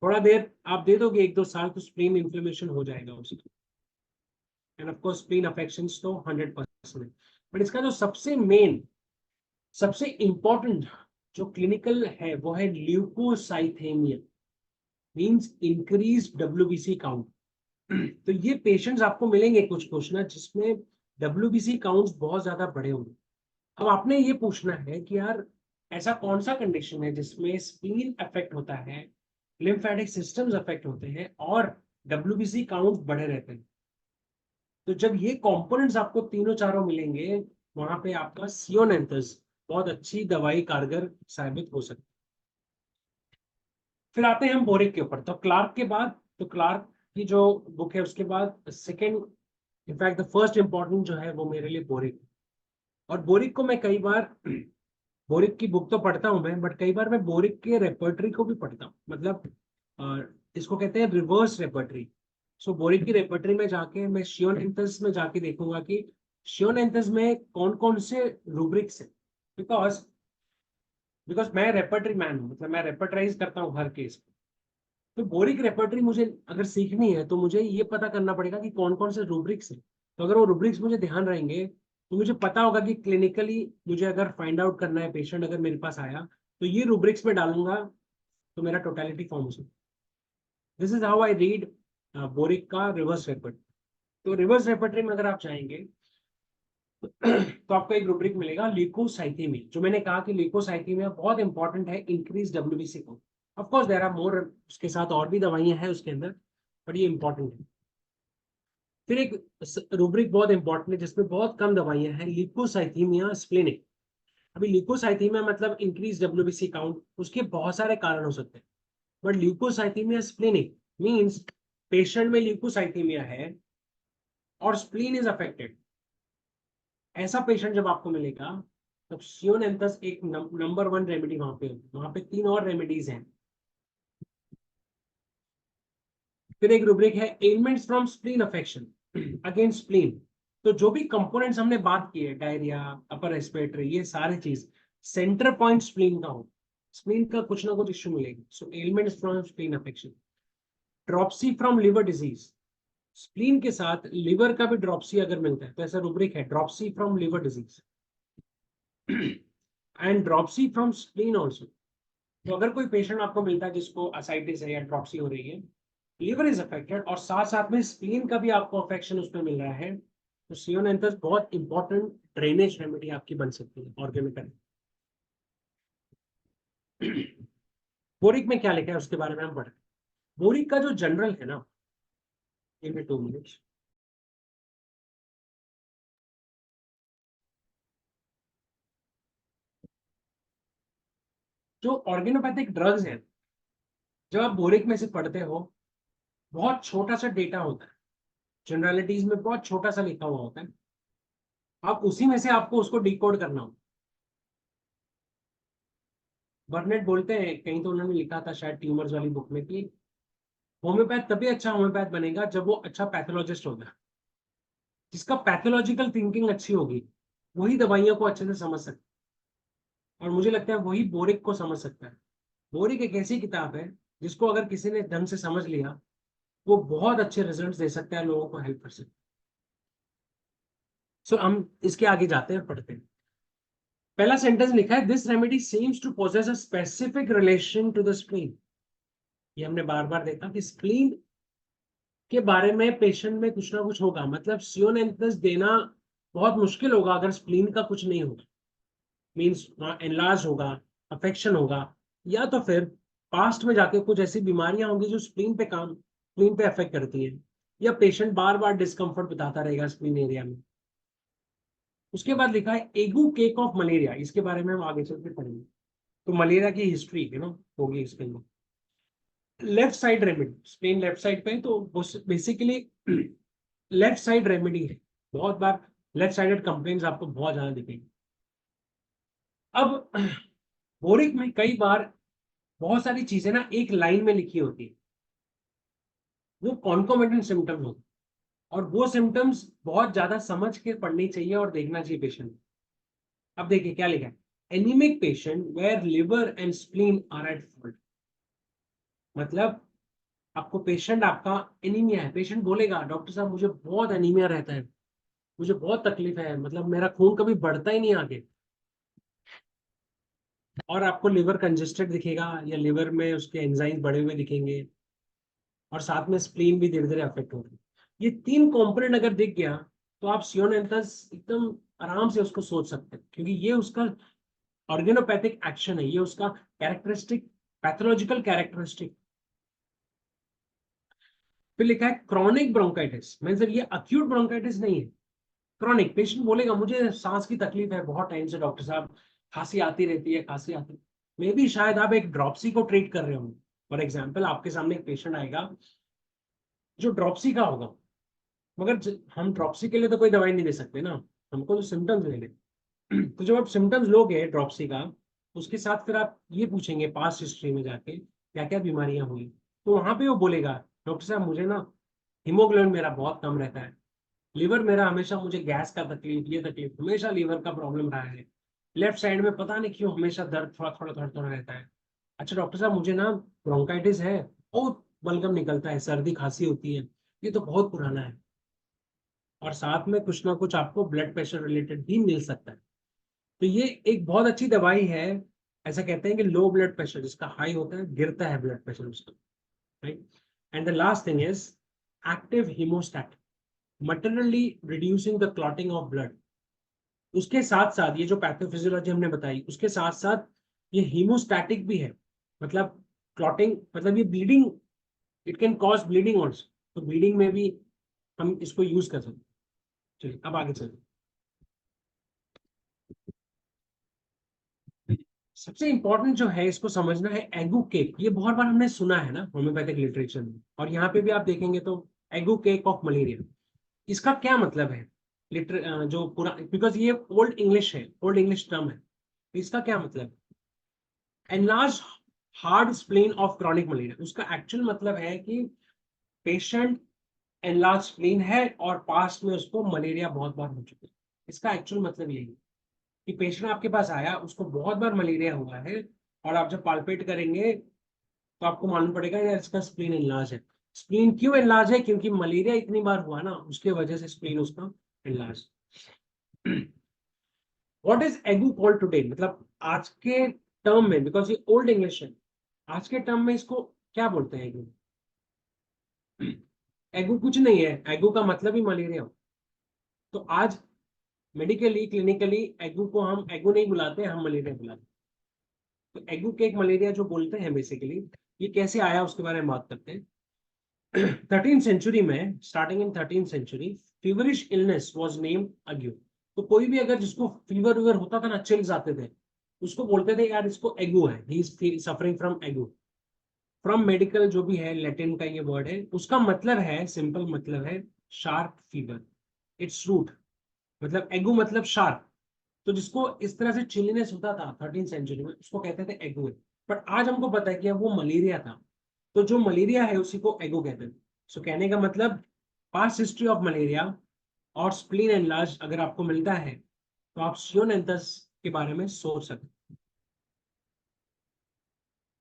S2: थोड़ा देर आप दे दोगे, 1-2 साल, तो स्प्लीन इन्फ्लेमेशन हो जाएगा उसका। End of course spleen affections तो 100% है। बट इसका जो सबसे इंपॉर्टेंट जो क्लिनिकल है वो है ल्यूकोसाइथेमिया, मींस इंक्रीज डब्ल्यूबीसी काउंट। तो ये पेशेंट्स आपको मिलेंगे कुछ कुछ ना, जिसमें डब्ल्यूबीसी काउंट्स बहुत ज्यादा बढ़े होंगे। अब आपने ये पूछना है कि यार ऐसा कौन सा कंडीशन है जिसमें स्प्लीन अफेक्ट होता है, लिम्फेटिक सिस्टम्स अफेक्ट होते हैं और डब्ल्यूबीसी काउंट्स बढ़े रहते हैं। तो जब ये कंपोनेंट्स आपको तीनों चारों मिलेंगे, वहां पे आपका सियोनेंथस बहुत अच्छी दवाई कारगर साबित हो सकती है। फिर आते हैं हम बोरिक के ऊपर। तो क्लार्क के बाद, तो क्लार्क की जो बुक है उसके बाद second, in fact the first important जो है वो मेरे लिए बोरिक। और बोरिक को मैं कई बार बोरिक की बुक तो पढ़ता हूँ मैं, बट कई बार मैं बोरिक के रेपर्टरी को भी पढ़ता हूँ, मतलब इसको कहते हैं रिवर्स रेपर्टरी। सो बोरिक की रेपर्टरी में जाके मैं शियोनेंथस में जाके देखूंगा कि शियोनेंथस में कौन कौन से रूब्रिक्स है। बिकॉज बिकॉज मैं रेपर्टरी मैन हूँ, मतलब मैं रेपर्टराइज करता हूँ हर केस। तो बोरिक रेपर्टरी मुझे अगर सीखनी है तो मुझे ये पता करना पड़ेगा कि कौन कौन से रूब्रिक्स है। तो अगर वो रूब्रिक्स मुझे ध्यान रहेंगे तो मुझे पता होगा कि क्लिनिकली मुझे अगर फाइंड आउट करना है, पेशेंट अगर मेरे पास आया तो ये रूब्रिक्स में डालूंगा, तो मेरा टोटलिटी फॉर्म हो सकता। This is how I read boric का रिवर्स रेपर्टरी। तो रिवर्स रेपर्टरी में अगर आप चाहेंगे तो आपको एक रूब्रिक मिलेगा ल्यूकोसाइथेमिया, जो मैंने कहा कि ल्यूकोसाइथेमिया बहुत इंपॉर्टेंट है इंक्रीज डब्ल्यूबीसी को। Of course there are more, उसके साथ और भी दवाइयां हैं उसके अंदर, बट ये इंपॉर्टेंट है। फिर एक रूब्रिक बहुत इंपॉर्टेंट है जिसमें बहुत कम दवाइयां हैं, ल्यूकोसाइथेमिया स्प्लेनिक। अभी ल्यूकोसाइथेमिया मतलब इंक्रीज डब्ल्यूबीसी काउंट, उसके बहुत सारे कारण हो सकते हैं, बट ल्यूकोसाइथेमिया स्प्लेनिक मींस पेशेंट में ल्यूकोसाइथेमिया है और स्प्लीन इज अफेक्टेड। ऐसा पेशेंट जब आपको मिलेगा तब सियोनेंथस एक नंबर 1 रेमेडी वहां पे होगी। वहां पे 3 और रेमेडीज हैं। फिर एक रूब्रिक है elements from spleen affection against spleen. तो जो भी कंपोनेंट्स हमने बात की है, डायरिया, अपर रेस्पिरेटरी, ये सारे चीज सेंटर पॉइंट स्प्लीन का हो, स्प्लीन का कुछ ना कुछ इश्यू मिलेगा। So elements from spleen affection. Dropsy from liver disease, spleen के साथ लिवर का भी ड्रॉपसी अगर मिलता है तो ऐसा रूब्रिक है dropsy from liver disease and dropsy from spleen also. तो अगर कोई पेशेंट आपको मिलता है जिसको असाइटिस है या ड्रॉपसी हो रही है, लीवर इज अफेक्टेड और साथ साथ में स्प्लीन का भी आपको अफेक्शन उसमें मिल रहा है, तो सियोनेंथस बहुत इंपॉर्टेंट ड्रेनेज रेमेडी आपकी बन सकती है ऑर्गेनिकली। बोरिक में क्या लिखा है उसके बारे में हम पढ़ें। बोरिक का जो जनरल है ना, इनमें 2 मिनट्स, जो ऑर्गेनोपैथिक ड्रग्स हैं, जब आप बोरिक में से पढ़ते हो बहुत छोटा सा डेटा होता है, जनरलिटीज में बहुत छोटा सा लिखा हुआ होता है, आप उसी में से आपको उसको डिकोड करना हो। बर्नेट बोलते हैं, कहीं तो उन्होंने लिखा था शायद ट्यूमर्स वाली बुक में, कि होम्योपैथ तभी अच्छा होम्योपैथ बनेगा जब वो अच्छा पैथोलॉजिस्ट होगा। जिसका पैथोलॉजिकल थिंकिंग अच्छी होगी वही दवाइयों को अच्छे से समझ सकता है, और मुझे लगता है वही बोरिक को समझ सकता है। बोरिक एक ऐसी किताब है जिसको अगर किसी ने ढंग से समझ लिया, वो बहुत अच्छे रिजल्ट्स दे सकता है, लोगों को हेल्प कर सकता है। सो हम इसके आगे जाते हैं, पढ़ते हैं। पहला सेंटेंस लिखा है, this remedy seems to possess a specific relation to the spleen. ये हमने बार बार देखा कि स्प्लीन के बारे में पेशेंट में कुछ ना कुछ होगा, मतलब सियोनेंथस देना बहुत मुश्किल होगा अगर स्प्लीन का कुछ नहीं होगा। मीन्स एनलार्ज होगा, अफेक्शन होगा, या तो फिर पास्ट में जाके कुछ ऐसी बीमारियां होंगी जो स्प्लीन पे अफेक्ट करती हैं, या पेशेंट बार बार डिस्कम्फर्ट बताता रहेगा स्प्लीन एरिया में। उसके बाद लिखा है एगू केक ऑफ मलेरिया, इसके बारे में हम आगे चल के पढ़ेंगे। तो मलेरिया की हिस्ट्री होगी इसके अंदर। Left side remedy, spleen left side पे है, तो बेसिकली लेफ्ट साइड रेमेडी है। बहुत बार लेफ्ट साइडेड कंप्लेंट्स आपको बहुत ज्यादा दिखेंगी। अब बोरिक में कई बार बहुत सारी चीजें ना एक लाइन में लिखी होती है, वो कॉन्कोमेटेंट सिम्टम्स होते हैं, और वो सिम्टम्स बहुत ज्यादा समझ के पढ़नी चाहिए और देखना चाहिए पेशेंट। अब देखिए क्या लिखा है, anaemic patient where liver and spleen are at fault. मतलब आपको पेशेंट आपका एनीमिया है, पेशेंट बोलेगा डॉक्टर साहब मुझे बहुत एनीमिया रहता है, मुझे बहुत तकलीफ है, मतलब मेरा खून कभी बढ़ता ही नहीं आगे, और आपको लिवर कंजेस्टेड दिखेगा या लिवर में उसके एंजाइम बढ़े हुए दिखेंगे, और साथ में स्प्लीन भी धीरे धीरे अफेक्ट हो रही है। ये तीन कंपोनेंट अगर दिख गया तो आप सियोनेंथस एकदम आराम से उसको सोच सकते हैं, क्योंकि ये उसका ऑर्गेनोपैथिक एक्शन है, ये उसका कैरेक्टरिस्टिक, पैथोलॉजिकल कैरेक्टरिस्टिक। फिर लिखा है क्रॉनिक ब्रोंकाइटिस, मतलब ये अक्यूट ब्रोंकाइटिस नहीं है, क्रॉनिक। पेशेंट बोलेगा मुझे सांस की तकलीफ है बहुत टाइम से डॉक्टर साहब, खांसी आती रहती है, खांसी आती, मे बी शायद आप एक ड्रॉपसी को ट्रीट कर रहे हो। फॉर एग्जाम्पल आपके सामने एक पेशेंट आएगा जो ड्रॉपसी का होगा, मगर हम ड्रॉपसी के लिए तो कोई दवाई नहीं दे सकते ना, हमको तो सिम्टम्स लेने। तो जब आप सिम्टम्स लोगे ड्रॉपसी का, उसके साथ फिर आप ये पूछेंगे पास्ट हिस्ट्री में जाके क्या क्या बीमारियां हुई, तो वहां पे वो बोलेगा डॉक्टर साहब मुझे ना हीमोग्लोबिन मेरा बहुत कम रहता है, लिवर मेरा हमेशा, मुझे गैस का तकलीफ, ये तकलीफ, हमेशा लीवर का प्रॉब्लम रहा है, लेफ्ट साइड में पता नहीं क्यों हमेशा दर्द थोड़ा थोड़ा रहता है। अच्छा डॉक्टर साहब मुझे ना ब्रोंकाइटिस है, बहुत बलगम निकलता है, सर्दी खांसी होती है, ये तो बहुत पुराना है, और साथ में कुछ ना कुछ आपको ब्लड प्रेशर रिलेटेड भी मिल सकता है। तो ये एक बहुत अच्छी दवाई है। ऐसा कहते हैं कि लो ब्लड प्रेशर, जिसका हाई होता है गिरता है ब्लड प्रेशर उसका, right. And the last thing is active haemostat, materially reducing the clotting of blood. उसके साथ साथ ये जो पैथोफिजियोलॉजी हमने बताई, उसके साथ साथ ये हीमोस्टैटिक भी है, मतलब क्लॉटिंग, मतलब ये bleeding, it can cause bleeding also, तो ब्लीडिंग में भी हम इसको यूज कर सकते हैं। चलिए अब आगे चलते। सबसे इंपॉर्टेंट जो है इसको समझना है, एगू केक, ये बहुत बार हमने सुना है ना होम्योपैथिक लिटरेचर में, और यहाँ पे भी आप देखेंगे तो एगू केक ऑफ मलेरिया, इसका क्या मतलब है? जो पूरा, बिकॉज ये ओल्ड इंग्लिश है, ओल्ड इंग्लिश टर्म है, तो इसका क्या मतलब? Enlarge hard spleen of chronic malaria, उसका एक्चुअल मतलब है कि पेशेंट एनलार्ज स्प्लीन है और पास्ट में उसको मलेरिया बहुत बार हो चुका है। इसका एक्चुअल मतलब यही है कि पेशेंट आपके पास आया, उसको बहुत बार मलेरिया हुआ है, और आप जब पाल्पेट करेंगे तो आपको मालूम पड़ेगा यार इसका स्प्लीन एनलार्ज है। स्प्लीन क्यों एनलार्ज है? क्योंकि मलेरिया इतनी बार हुआ ना, उसके वजह से स्प्लीन उसका enlarge. What is ague called today, मतलब आज के टर्म में, बिकॉज ये ओल्ड इंग्लिश है, आज के टर्म में इसको क्या बोलते हैं एगू? एगू कुछ नहीं है, एगू का मतलब ही मलेरिया हो। तो आज मेडिकली क्लिनिकली एगू को हम एगू नहीं बुलाते, हम मलेरिया बुलाते हैं। तो एगू केक मलेरिया जो बोलते हैं बेसिकली, ये कैसे आया उसके बारे में बात करते हैं। 13th सेंचुरी में, starting in 13th century, feverish illness was named ague. तो कोई भी अगर जिसको फीवर वीवर होता था ना, चिल्स आते थे, उसको बोलते थे यार इसको एगू है, he is suffering from ague. From medical जो भी है, लैटिन का ये वर्ड है, उसका मतलब है, सिंपल मतलब है शार्प फीवर। इट्स रूट मतलब एगू मतलब शार्प। तो जिसको इस तरह से चिलीनेस होता था 13th सेंचुरी में, उसको कहते थे एगू। बट आज हमको पता है कि वो मलेरिया था। तो जो मलेरिया है उसी को एगो कहते हैं। सो कहने का मतलब पास्ट हिस्ट्री ऑफ मलेरिया और स्प्लीन एनलार्ज अगर आपको मिलता है तो आप सियोनेंथस के बारे में सोच सकते हैं।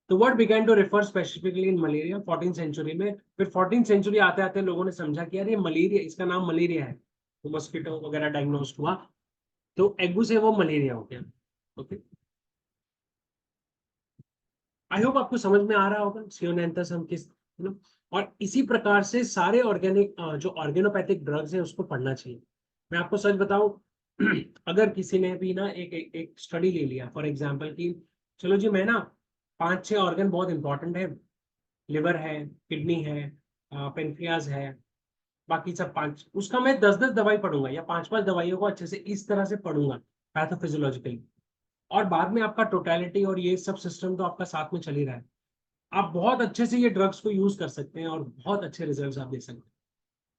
S2: तो word began to refer specifically in malaria 14th century में। फिर 14th सेंचुरी आते आते लोगों ने समझा कि यार ये मलेरिया, इसका नाम मलेरिया है, तो मस्कीटो वगैरह डायग्नोज हुआ, तो एगू से वो मलेरिया हो गया। ओके, आई होप आपको समझ में आ रहा होगा सियोनेंथस हम किस, और इसी प्रकार से सारे ऑर्गेनिक जो ऑर्गेनोपैथिक ड्रग्स है उसको पढ़ना चाहिए। मैं आपको सच बताऊं, अगर किसी ने भी ना एक स्टडी ले लिया फॉर एग्जांपल कि चलो जी मैं ना 5-6 ऑर्गन बहुत इंपॉर्टेंट है, लिवर है, किडनी है, पेनक्रियाज है, बाकी सब 5, उसका मैं 10-10 दवाई पढ़ूंगा या 5-5 दवाइयों को अच्छे से इस तरह से पढ़ूंगा पैथोफिजियोलॉजिकली, और बाद में आपका टोटलिटी और ये सब सिस्टम तो आपका साथ में चल ही रहा है, आप बहुत अच्छे से ये ड्रग्स को यूज कर सकते हैं और बहुत अच्छे रिजल्ट्स आप दे सकते हैं।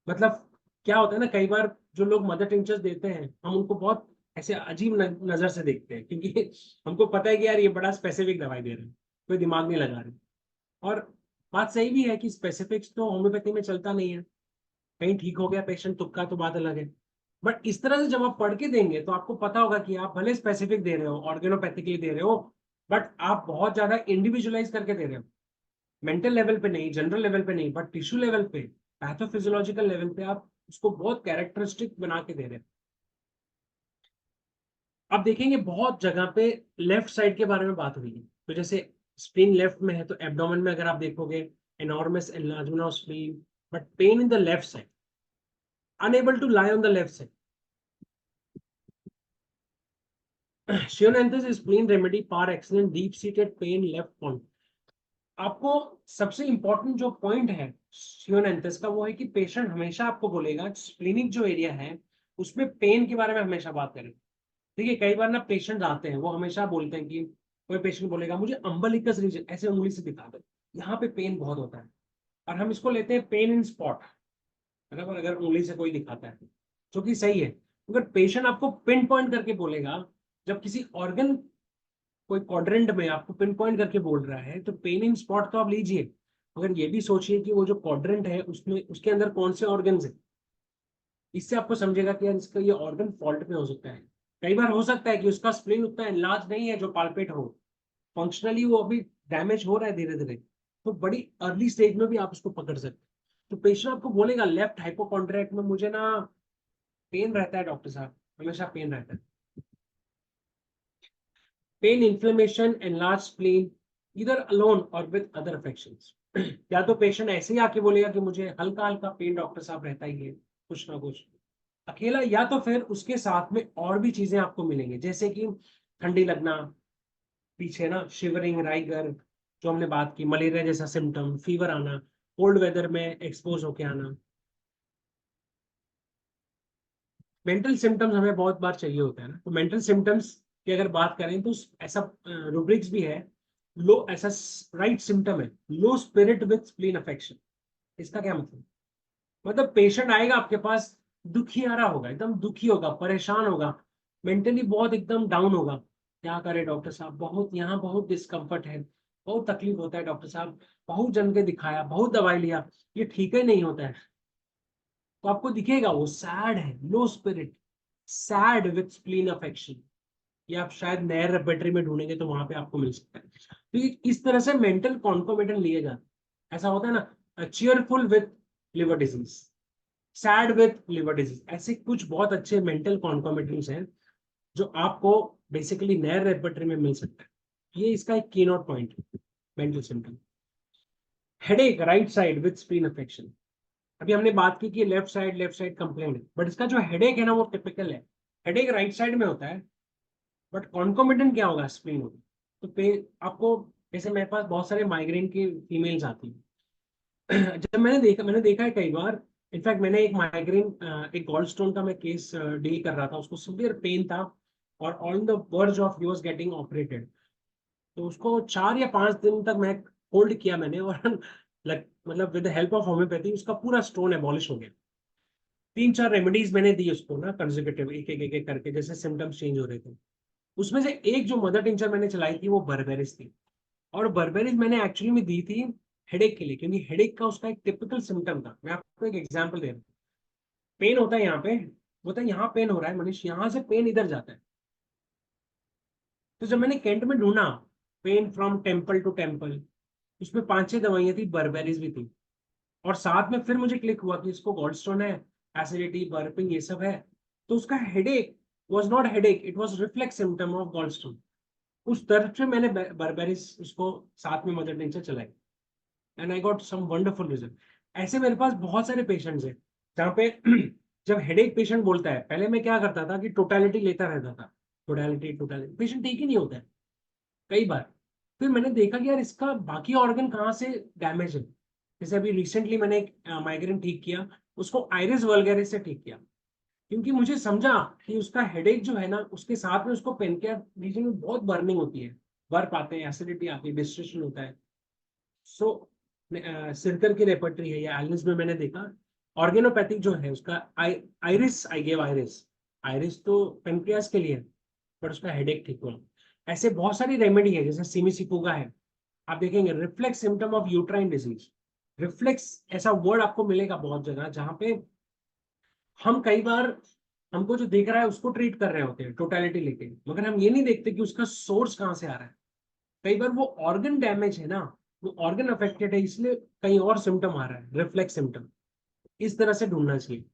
S2: मतलब क्या होता है ना, कई बार जो लोग मदर टिंचर्स देते हैं हम उनको बहुत ऐसे अजीब नजर से देखते हैं, क्योंकि हमको पता है कि यार ये बड़ा स्पेसिफिक दवाई दे रहे हैं, कोई दिमाग नहीं लगा रहे। और बात सही भी है कि स्पेसिफिक्स तो होम्योपैथी में चलता नहीं है, कहीं ठीक हो गया पेशेंट तुक्का तो बात अलग है। बट इस तरह से जब आप पढ़ के देंगे तो आपको पता होगा कि आप भले स्पेसिफिक दे रहे हो, ऑर्गेनोपैथिकली दे रहे हो, बट आप बहुत ज्यादा इंडिविजुअलाइज करके दे रहे हो, मेंटल लेवल पे नहीं, जनरल लेवल पे नहीं, बट टिश्यू लेवल पे, पैथोफिजियोलॉजिकल लेवल पे आप उसको बहुत कैरेक्टरिस्टिक बना के दे रहे हैं। अब देखेंगे बहुत जगह पे लेफ्ट साइड के बारे में बात हुई है, तो जैसे स्प्लीन लेफ्ट में है तो एब्डोमेन में अगर आप देखोगे enormous enlargement of spleen, but pain in the left side, unable to lie on the left side. Schwannomann's spleen remedy par excellence deep seated pain left point। आपको सबसे इंपॉर्टेंट जो पॉइंट है शियोनेंथस का वो है कि पेशेंट हमेशा आपको बोलेगा स्प्लीनिक जो एरिया है उसमें पेन के बारे में हमेशा बात करें। देखिए कई बार ना पेशेंट आते हैं वो हमेशा बोलते हैं कि कोई पेशेंट बोलेगा मुझे अम्बलिकस रीजन ऐसे उंगली से दिखा दो, यहाँ पे पेन बहुत होता है, और हम इसको लेते हैं पेन इन स्पॉट, बराबर, अगर उंगली से कोई दिखाता है, जो कि सही है। अगर पेशेंट आपको पिन पॉइंट करके बोलेगा, जब किसी ऑर्गन कोई क्वाड्रेंट में आपको पिन पॉइंट करके बोल रहा है तो पेन इन स्पॉट तो आप लीजिए, मगर ये भी सोचिए कि वो जो क्वाड्रेंट है उसमें उसके अंदर कौन से ऑर्गन्स है। इससे आपको समझेगा कि यार इसका ये ऑर्गन फॉल्ट में हो सकता है। कई बार हो सकता है कि उसका स्प्लीन उतना एनलार्ज नहीं है जो पाल्पेट हो, फंक्शनली वो अभी डैमेज हो रहा है धीरे धीरे, तो बड़ी अर्ली स्टेज में भी आप उसको पकड़ सकते हैं। तो पेशेंट आपको बोलेगा लेफ्ट हाइपोकॉन्ड्रिएट में मुझे ना पेन रहता है डॉक्टर साहब, हमेशा पेन रहता है। पेन, इन्फ्लेमेशन, एनलार्ज स्प्लीन, इधर अलोन और विद अदर अफेक्शंस। या तो पेशेंट ऐसे ही आके बोलेगा कि मुझे हल्का हल्का पेन डॉक्टर साहब रहता ही है, कुछ ना कुछ अकेला, या तो फिर उसके साथ में और भी चीजें आपको मिलेंगी, जैसे कि ठंडी लगना, पीछे ना शिवरिंग, राइगर, जो हमने बात की, मलेरिया जैसा सिम्टम, फीवर आना, कोल्ड वेदर में एक्सपोज होके आना। मेंटल सिम्टम्स हमें बहुत बार चाहिए होता है ना, तो मेंटल सिम्टम्स की अगर बात करें तो ऐसा रूब्रिक्स भी है। लो ऐसा राइट सिम्टम है low spirit with spleen affection. इसका क्या मतलब? मतलब पेशेंट आएगा आपके पास दुखी आ रहा होगा, एकदम दुखी होगा, परेशान होगा, मेंटली बहुत एकदम डाउन होगा। क्या करे डॉक्टर साहब, बहुत यहाँ बहुत डिस्कम्फर्ट है, बहुत तकलीफ होता है डॉक्टर साहब, बहुत जन के दिखाया, बहुत दवाई लिया, ये ठीक ही नहीं होता है। तो आपको दिखेगा वो सैड है, low spirit, sad with spleen affection. ये आप शायद नए रेपेटरी में ढूंढेंगे तो वहां पे आपको मिल सकता है। तो ये इस तरह से मेंटल कॉन्कोमिटेंट लिए जाते हैं। ऐसा होता है ना, cheerful with liver disease, sad with liver disease, ऐसे कुछ बहुत अच्छे मेंटल कॉन्कोमिटेंट्स हैं जो आपको बेसिकली नए रेपेटरी में मिल सकता है। ये इसका एक की नोट पॉइंट है mental symptom. Headache right side with spleen affection. अभी हमने बात की कि लेफ्ट साइड कंप्लेंट है, बट इसका जो हेडेक है ना वो टिपिकल है, हेडेक राइट साइड में होता है, बट कॉन्कोमिटेंट क्या होगा, स्प्लीन होगा। तो पे आपको, जैसे मेरे पास बहुत सारे माइग्रेन की फीमेल्स आती हैं। जब मैंने देखा है कई बार, इनफैक्ट मैंने एक माइग्रेन एक गॉल स्टोन का मैं केस डील कर रहा था, उसको सिवियर पेन था और on the verge of he was getting operated. तो उसको 4 या 5 दिन तक मैं होल्ड किया मैंने और मतलब with the help of homeopathy उसका पूरा स्टोन एबॉलिश हो गया। 3-4 रेमेडीज मैंने दी उसको ना कंसेक्यूटिव, एक करके, जैसे सिम्टम्स चेंज हो रहे थे। उसमें से एक जो मदर टिंचर मैंने चलाई थी वो बर्बेरिस थी। और बर्बेरिस मैंने एक्चुअली में दी थी हेडेक के लिए, क्योंकि हेडेक का उसका एक टिपिकल सिम्टम था। मैं आपको एक एग्जांपल दे रहा हूँ। पेन होता है यहाँ पे, होता है यहाँ पेन हो रहा है मनीष, यहाँ से पेन इधर जाता है। तो जब मैंने कैंट में ढूंढा pain from temple to temple, उसमें 5-6 दवाइयां थी, बर्बेरिस भी थी। और साथ में फिर मुझे क्लिक हुआ कि इसको गॉल स्टोन है, एसिडिटी, बर्पिंग, ये सब है। तो उसका headache was not headache, it was reflex symptom of gall stone. उस तरफ से मैंने बर्बेरिस उसको साथ में मदर टिंचर चलाई, and I got some wonderful result. ऐसे मेरे पास बहुत सारे पेशेंट्स हैं जहाँ पे जब हेडेक पेशेंट बोलता है, पहले मैं क्या करता था कि टोटलिटी लेता रहता था, टोटलिटी टोटलिटी, पेशेंट ठीक ही नहीं होता है कई बार। फिर मैंने देखा कि यार इसका बाकी ऑर्गन कहाँ से डैमेज है। जैसे अभी रिसेंटली मैंने एक माइग्रेन ठीक किया, उसको आइरिस वल्गैरिस से ठीक किया, क्योंकि मुझे समझा कि उसका हेडेक जो है ना, उसके साथ में उसको पेनक्रियास रीजन में बहुत बर्निंग होती है, बर्फ आते हैं, एसिडिटी आती है, डिस्ट्रेशन होता है। सो सिरकर की रेपर्टरी है या एलिस में मैंने देखा ऑर्गेनोपैथिक जो है उसका iris, I gave iris. Iris तो पेनक्रियास के लिए है, पर उसका हेडेक ठीक हुआ। ऐसे बहुत सारी रेमेडी है, जैसे सिमिसिपुगा है। आप देखेंगे reflex symptom of uterine disease. Reflex ऐसा वर्ड आपको मिलेगा बहुत जगह, जहां पे हम कई बार हमको जो दिख रहा है उसको ट्रीट कर रहे होते हैं टोटलिटी लेके, मगर हम ये नहीं देखते कि उसका सोर्स कहाँ से आ रहा है। कई बार वो ऑर्गन डैमेज है ना, वो ऑर्गन अफेक्टेड है, इसलिए कहीं और सिम्टम आ रहा है, रिफ्लेक्स सिम्टम। इस तरह से ढूंढना चाहिए।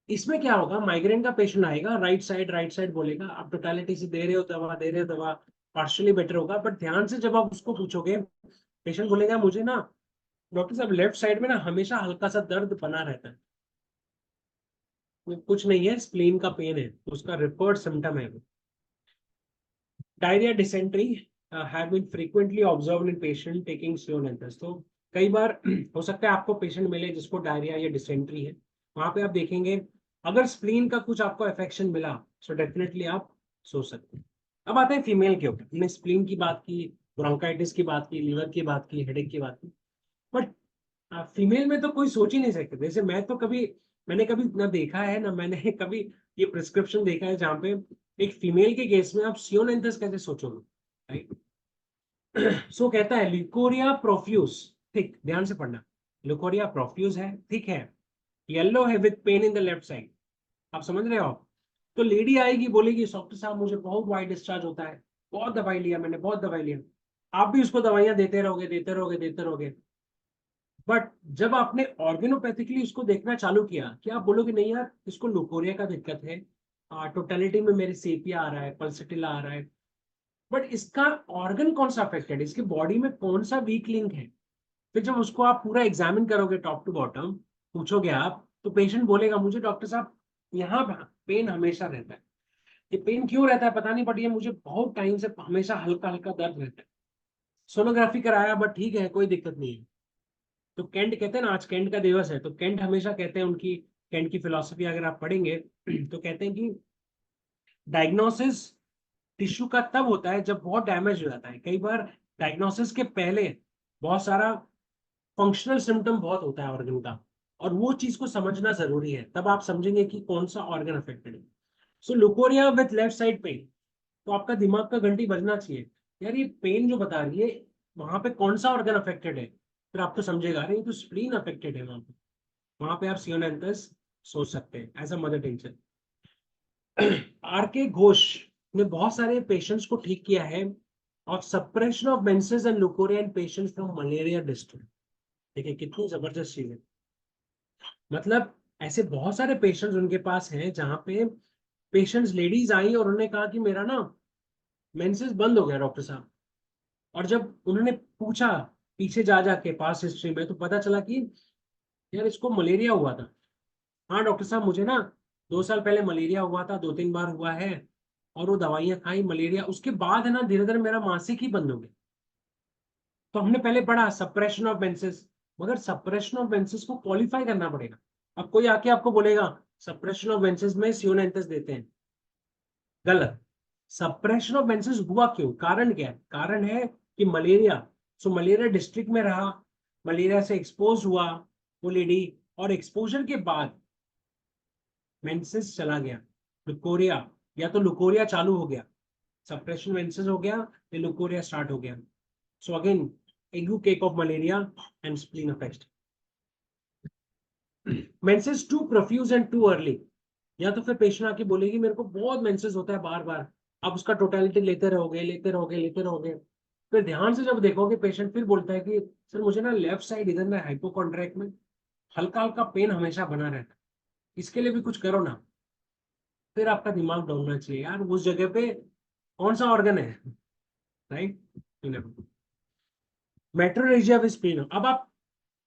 S2: इसमें क्या होगा, माइग्रेन का पेशेंट आएगा, राइट साइड बोलेगा, आप टोटलिटी से दे रहे हो दवा, दे रहे हो दवा, पार्शियली बेटर होगा। बट ध्यान से जब आप उसको पूछोगे, पेशेंट बोलेगा मुझे ना डॉक्टर साहब लेफ्ट साइड में ना हमेशा हल्का सा दर्द बना रहता है। वो कुछ नहीं है, स्प्लीन का पेन है, उसका रिफर्ड सिम्टम है। Diarrhoea, dysentery have been frequently observed in patient taking Ceanothus. तो कई बार हो सकता है आपको पेशेंट मिले जिसको डायरिया या डिसेंट्री है, वहां पे आप देखेंगे अगर स्प्लीन का कुछ आपको अफेक्शन मिला, सो डेफिनेटली आप सोच सकते हैं। अब आते हैं फीमेल के ऊपर। हमने स्प्लीन की बात की, ब्रोंकाइटिस की बात की, लीवर की बात की, हेडेक की बात की। बट फीमेल में तो कोई सोच ही नहीं सकते। जैसे मैंने कभी ना देखा है ना मैंने कभी ये प्रिस्क्रिप्शन देखा है जहाँ पे एक फीमेल के केस में आप सियोनेंथस कैसे सोचोगे, राइट। सो कहता है ल्यूकोरिया प्रोफ्यूज, ठीक ध्यान से पढ़ना, ल्यूकोरिया प्रोफ्यूज है, ठीक है, येलो है with pen in the left side. आप समझ रहे हो आप। तो लेडी आएगी बोलेगी डॉक्टर साहब मुझे बहुत वाइट डिस्चार्ज होता है, बहुत दवाई लिया मैंने, बहुत दवाई लिया। आप भी उसको दवाइयां देते रहोगे, देते रहोगे, देते रहोगे। बट जब आपने ऑर्गेनोपैथिकली उसको देखना चालू किया, कि आप बोलोगे नहीं यार इसको लुकोरिया का दिक्कत है, टोटलिटी में मेरे सेपिया आ रहा है, पल्सिटिला आ रहा है, बट इसका ऑर्गन कौन सा अफेक्टेड है, इसकी बॉडी में कौन सा वीक लिंक है। फिर जब उसको आप पूरा एग्जामिन करोगे टॉप टू बॉटम, पूछोगे आप, तो पेशेंट बोलेगा मुझे डॉक्टर साहब यहाँ पेन हमेशा रहता है। ये पेन क्यों रहता है पता नहीं, बट ये मुझे बहुत टाइम से हमेशा हल्का हल्का दर्द रहता है। सोनोग्राफी कराया बट ठीक है, कोई दिक्कत नहीं है। तो केंट कहते हैं ना, आज केंट का दिवस है, तो केंट हमेशा कहते हैं, उनकी केंट की फिलॉसफी अगर आप पढ़ेंगे तो कहते हैं कि डायग्नोसिस टिश्यू का तब होता है जब बहुत डैमेज हो जाता है। कई बार डायग्नोसिस के पहले बहुत सारा फंक्शनल सिम्टम बहुत होता है ऑर्गन का, और वो चीज को समझना जरूरी है, तब आप समझेंगे कि कौन सा ऑर्गन अफेक्टेड है। So leucorrhoea with left side pain, तो आपका दिमाग का घंटी बजना चाहिए, यार ये पेन जो बता रही है वहां पे कौन सा ऑर्गन अफेक्टेड है। फिर आप तो समझेगा अरे ये तो स्प्लीन अफेक्टेड है, वहां पे आप सियोनेंथस सोच सकते हैं as a mother tincture. R K Ghosh ने बहुत सारे पेशेंट्स को ठीक किया है of suppression of menses and leucorrhoea in patients from malaria district. देखिए कितनी जबरदस्त चीज है। मतलब ऐसे बहुत सारे पेशेंट्स उनके पास हैं जहां पे पेशेंट्स लेडीज आई और उन्होंने कहा कि मेरा ना मेंसेस बंद हो गया डॉक्टर साहब। और जब उन्होंने पूछा पीछे जा जाके पास हिस्ट्री में, तो पता चला कि यार इसको मलेरिया हुआ था। हाँ डॉक्टर साहब मुझे ना 2 साल पहले मलेरिया हुआ था, 2-3 बार हुआ है, और वो दवाइयां खाई मलेरिया, उसके बाद है ना धीरे धीरे मेरा मासिक ही बंद हो गया। तो हमने पहले पढ़ा सप्रेशन ऑफ मेंसेस, मगर सप्रेशन ऑफ मेंसेस को क्वालिफाई करना पड़ेगा। अब कोई आके आपको बोलेगा सप्रेशन ऑफ मेंसेस में सियोनेंथस देते हैं, गलत। सप्रेशन ऑफ मेंसेस हुआ क्यों, कारण क्या है, कारण है कि मलेरिया सो मलेरिया डिस्ट्रिक्ट में रहा, मलेरिया से एक्सपोज हुआ वो लेडी, और एक्सपोजर के बाद मेंसेस चला गया, लुकोरिया, या तो लुकोरिया चालू हो गया, सप्रेशन मेंसेस हो गया, या लुकोरिया स्टार्ट हो गया. So again ague cake of malaria and spleen affect. Menses too profuse and too early, या तो फिर पेशेंट आके बोलेगी मेरे को बहुत मेंसेस होता है बार बार, आप उसका टोटलिटी लेते रहोगे. फिर ध्यान से जब देखोगे पेशेंट फिर बोलता है कि सर मुझे ना लेफ्ट साइड इधर ना हाइपोकॉन्ड्राइक में हल्का हल्का पेन हमेशा बना रहता है, इसके लिए भी कुछ करो ना. फिर आपका दिमाग दौड़ना चाहिए यार, उस जगह पे कौन सा ऑर्गन है, राइट. मेट्रोरेजिया विद स्प्लीन, अब आप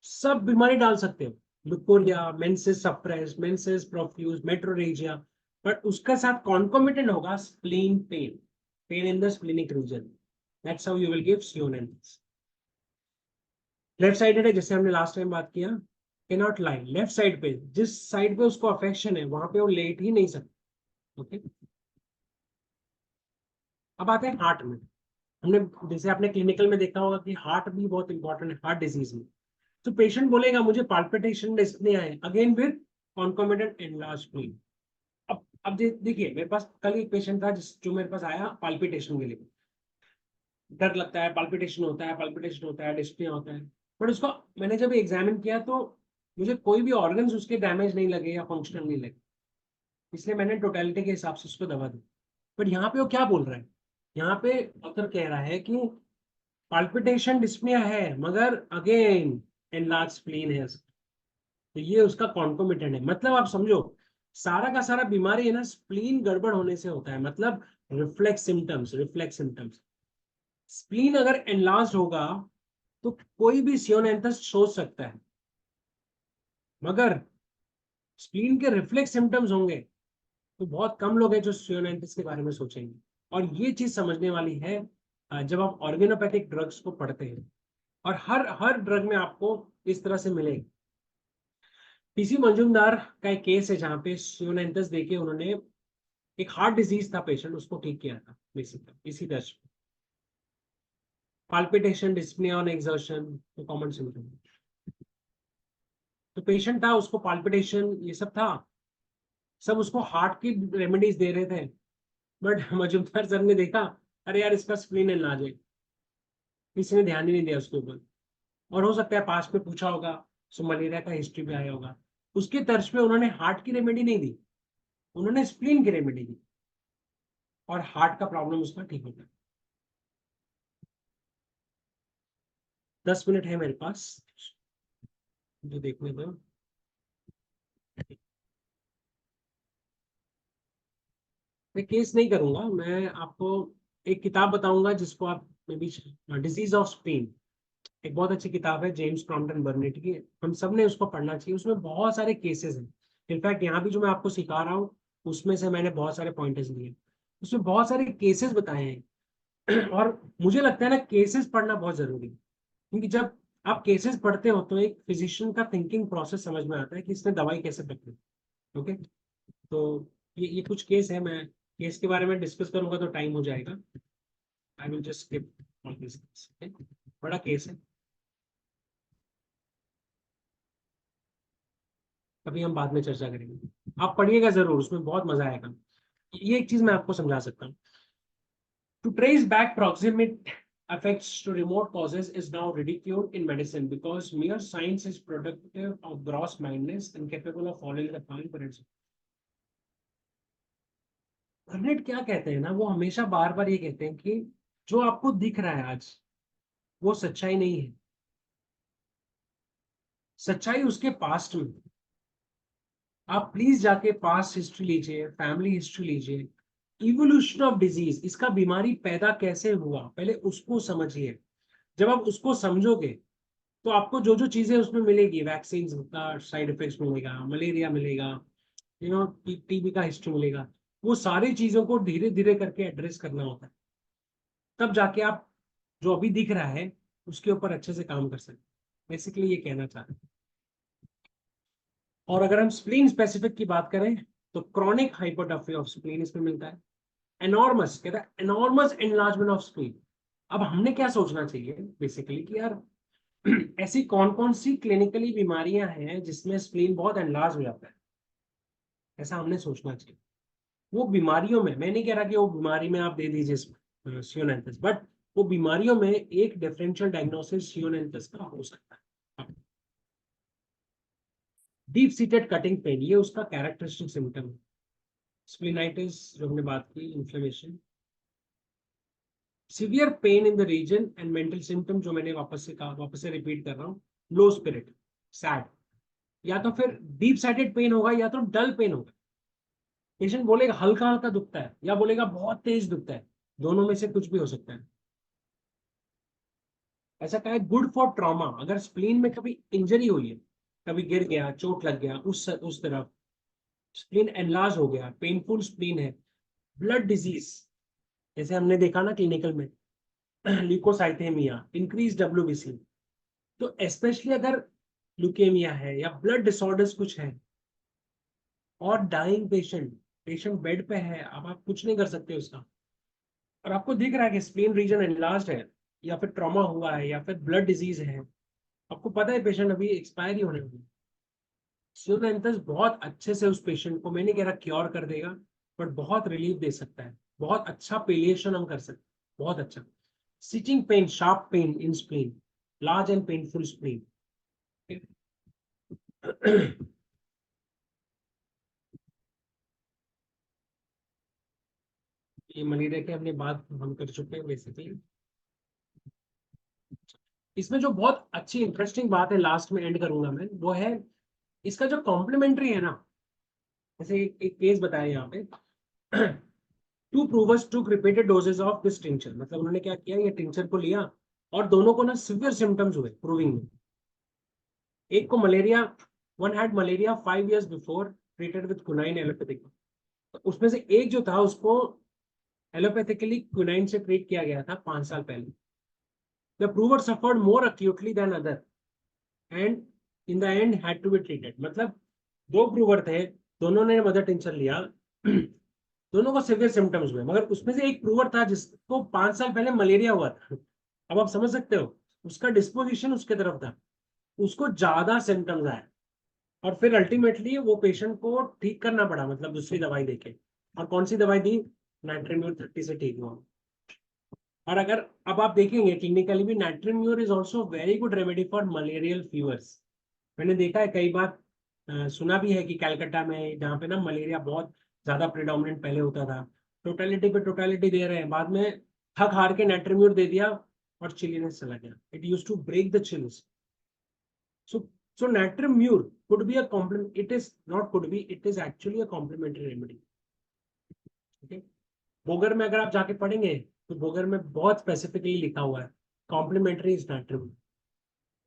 S2: सब बीमारी डाल सकते हो, leucorrhoea, menses suppress, menses profuse, metrorrhagia, but उसका साथ कॉन्कोमिटेंट होगा spleen pain, pain in the splenic region. That's how you will give Ceanothus. Left sided है, जैसे हमने लास्ट टाइम बात किया, can not lie, left side पे जिस साइड पे उसको अफेक्शन है वहां पे वो लेट ही नहीं सकता. ओके, अब आते हैं हार्ट में. हमने जैसे आपने क्लिनिकल में देखा होगा कि हार्ट भी बहुत इंपॉर्टेंट है हार्ट डिजीज में. तो पेशेंट बोलेगा मुझे पाल्पिटेशन डिस्पनिया है, again with concomitant enlarge spleen. अब देखिए मेरे पास कल एक पेशेंट था जो मेरे पास आया पाल्पिटेशन के लिए, डर लगता है, पाल्पिटेशन होता है, डिस्पनिया होता है, बट उसको मैंने जब एग्जामिन किया तो मुझे कोई भी ऑर्गन्स उसके डैमेज नहीं लगे या फंक्शनल नहीं लगे, इसलिए मैंने टोटलिटी के हिसाब से उसको दवा दी. बट यहाँ पे वो क्या बोल रहा है, यहाँ पे ऑथर कह रहा है कि पाल्पिटेशन डिस्पनिया है मगर अगेन एनलार्ज स्प्लीन है, तो ये उसका कॉन्कोमिटेंट है. मतलब आप समझो सारा का सारा बीमारी है ना स्प्लीन गड़बड़ होने से होता है, मतलब रिफ्लेक्स सिम्टम्स. स्प्लीन अगर एनलार्ज होगा तो कोई भी सियोनेंथस सोच सकता है, मगर स्प्लीन के रिफ्लेक्स सिम्टम्स होंगे तो बहुत कम लोग हैं जो सियोनेंथस के बारे में सोचेंगे. और ये चीज समझने वाली है जब आप ऑर्गेनोपैथिक ड्रग्स को पढ़ते हैं, और हर ड्रग में आपको इस तरह से मिलेगी. पीसी मंजूमदार का एक केस है जहाँ पे सियोनेंथस देके उन्होंने एक हार्ट डिजीज था पेशेंट, उसको ठीक किया था बेसिकली इसी दर्ज. पाल्पिटेशन, डिस्पनिया ऑन एक्सर्शन, तो कॉमन सिम्टम. तो पेशेंट था, उसको पाल्पिटेशन ये सब था, सब उसको हार्ट की रेमेडीज दे रहे थे, बट मजूमदार सर ने देखा अरे यार इसका स्प्लीन एनलार्ज है, किसी ने ध्यान ही नहीं दिया उसके ऊपर. और हो सकता है पास में पूछा होगा, सो मलेरिया का हिस्ट्री भी आया होगा, उसके तर्ज पे उन्होंने हार्ट की रेमेडी नहीं दी, उन्होंने स्प्लीन की रेमेडी दी, और हार्ट का प्रॉब्लम उसका ठीक हो गया. 10 मिनट है मेरे पास, जो देखने दो. मैं केस नहीं करूंगा, मैं आपको एक किताब बताऊंगा जिसको आप may be, disease of spleen, एक बहुत अच्छी किताब है जेम्स क्रॉम्पटन बर्नेट की, हम सब ने उसको पढ़ना चाहिए. उसमें बहुत सारे केसेस हैं, इनफैक्ट यहाँ भी जो मैं आपको सिखा रहा हूँ उसमें से मैंने बहुत सारे पॉइंटर्स लिए, उसमें बहुत सारे केसेस बताए हैं. और मुझे लगता है ना केसेस पढ़ना बहुत जरूरी है, क्योंकि जब आप केसेस पढ़ते हो तो एक फिजिशियन का थिंकिंग प्रोसेस समझ में आता है कि इसने दवाई कैसे पकड़ी. ओके, तो ये कुछ केस है, मैं केस के बारे में डिस्कस करूंगा तो टाइम हो जाएगा. I will just skip all this case. बड़ा केस है, कभी हम बाद में चर्चा करेंगे. आप पढ़िएगा जरूर, उसमें बहुत मजा आएगा. ये एक चीज मैं आपको समझा सकता हूँ. To trace back proximate effects to remote causes is now ridiculed in medicine because mere science is productive of gross mindedness and capable of following the fine principle. बर्नेट क्या कहते हैं ना, वो हमेशा बार बार ये कहते हैं कि जो आपको दिख रहा है आज वो सच्चाई नहीं है, सच्चाई उसके पास्ट में. आप प्लीज जाके पास्ट हिस्ट्री लीजिए, फैमिली हिस्ट्री लीजिए, इवोल्यूशन ऑफ डिजीज, इसका बीमारी पैदा कैसे हुआ पहले उसको समझिए. जब आप उसको समझोगे तो आपको जो जो चीजें उसमें मिलेगी, वैक्सीन का साइड इफेक्ट्स मिलेगा, मलेरिया मिलेगा, टीबी का हिस्ट्री मिलेगा, वो सारी चीजों को धीरे धीरे करके एड्रेस करना होता है. तब जाके आप जो अभी दिख रहा है उसके ऊपर अच्छे से काम कर सकते. बेसिकली ये कहना चाह रहे हैं. और अगर हम स्प्लीन स्पेसिफिक की बात करें तो क्रॉनिक हाइपोट्रॉफी ऑफ स्प्लीन इसमें मिलता है. एनॉर्मस कहता है, एनॉर्मस एनलार्जमेंट ऑफ स्प्लीन, अब हमने क्या सोचना चाहिए बेसिकली कि यार ऐसी कौन कौन सी क्लिनिकली बीमारियां हैं जिसमें स्प्लीन बहुत एनलार्ज हो जाता है, ऐसा हमने सोचना चाहिए। वो बीमारियों में, मैं नहीं कह रहा कि वो बीमारी में आप दे दीजिए सियोनेंथस, बट वो बीमारियों में एक डिफरेंशियल डायग्नोसिस सियोनेंथस का हो सकता है। डीप सीटेड कटिंग पेन, ये उसका कैरेक्टरिस्टिक सिम्टम है। स्प्लिनाइटिस जो हमने बात की, inflammation, severe pain in the region and mental symptom जो मैंने वापस से कहा, वापस से रिपीट कर रहा हूँ, लो स्पिरिट, सैड, या तो फिर डीप साइटेड पेन होगा या तो डल पेन होगा। पेशेंट बोलेगा हल्का हल्का दुखता है या बोलेगा बहुत तेज दुखता है, दोनों में से कुछ भी हो सकता है। ऐसा कहा है गुड फॉर ट्रॉमा, अगर स्प्लीन में कभी इंजरी हुई है, कभी गिर गया, चोट लग गया उस तरफ, स्प्लीन एनलार्ज हो गया, पेनफुल स्प्लीन है, ब्लड डिजीज जैसे हमने देखा ना क्लिनिकल में, ल्यूकोसाइथेमिया, इंक्रीज डब्ल्यूबीसी, तो स्पेशली अगर ल्यूकेमिया है या ब्लड डिसऑर्डर्स कुछ है, और डाइंग पेशेंट, पेशेंट बेड पे है, अब आप कुछ नहीं कर सकते उसका, और आपको दिख रहा है कि स्प्लीन रीजन एनलार्ज्ड है या फिर ट्रॉमा हुआ है या फिर ब्लड डिजीज है, आपको पता है पेशेंट अभी एक्सपायर ही होने वाला है, सियोनेंथस बहुत अच्छे से उस पेशेंट को, मैं नहीं कह रहा क्योर कर देगा, बट बहुत रिलीफ दे सकता है, बहुत अच्छा पेलिएशन हम कर सकते हैं, बहुत अच्छा। Sitting pain, sharp pain in spleen, large and painful spleen. ये मलेरिया की हमने बात हम कर चुके हैं बेसिकली। इसमें जो बहुत अच्छी इंटरेस्टिंग बात है, लास्ट में एंड करूंगा मैं, वो है इसका जो कॉम्प्लीमेंट्री है ना, जैसे एक केस बताया यहाँ पे, two provers to repeated doses of this tincture, मतलब उन्होंने क्या किया, ये टिंचर को लिया और दोनों को ना सिवियर सिम्टम्स हुए प्रूविंग में। एक को malaria, one had malaria 5 years before, treated with quinine allopathic, तो उसमें से एक जो था उसको एलोपैथिकली क्विनाइन से ट्रीट किया गया था 5 साल पहले। The prover suffered more acutely than other and in the end had to be treated, मतलब दो प्रूवर थे, दोनों ने मदर टिंचर लिया, दोनों को सिवियर सिम्टम्स हुए, मगर उसमें से एक प्रूवर था जिसको 5 साल पहले मलेरिया हुआ था। अब आप समझ सकते हो उसका डिस्पोजिशन उसके तरफ था, उसको ज्यादा सिम्टम्स आए, और फिर अल्टीमेटली वो पेशेंट को ठीक करना पड़ा, मतलब दूसरी दवाई देके। और कौन सी दवाई दी? नाइट्रोम्यूर 30 से ठीक हुआ। और अगर अब आप देखेंगे क्लिनिकली भी, natrum mur is also very good remedy for malarial fevers. मैंने देखा है कई बार, सुना भी है कि कलकत्ता में जहाँ पे ना मलेरिया बहुत ज्यादा प्रिडोमिनेंट पहले होता था, टोटलिटी पे टोटलिटी दे रहे हैं, बाद में थक हार के नाइट्रोम्यूर दे दिया और चिलीनेस चला गया। It use to break the chills. So natrium could be a complement. It is not could be. It is actually a complementary remedy. Okay. Bogar में अगर आप जाके पढ़ेंगे तो बोगर में बहुत स्पेसिफिकली लिखा हुआ है कॉम्प्लीमेंट्री इज नाइट्रियम।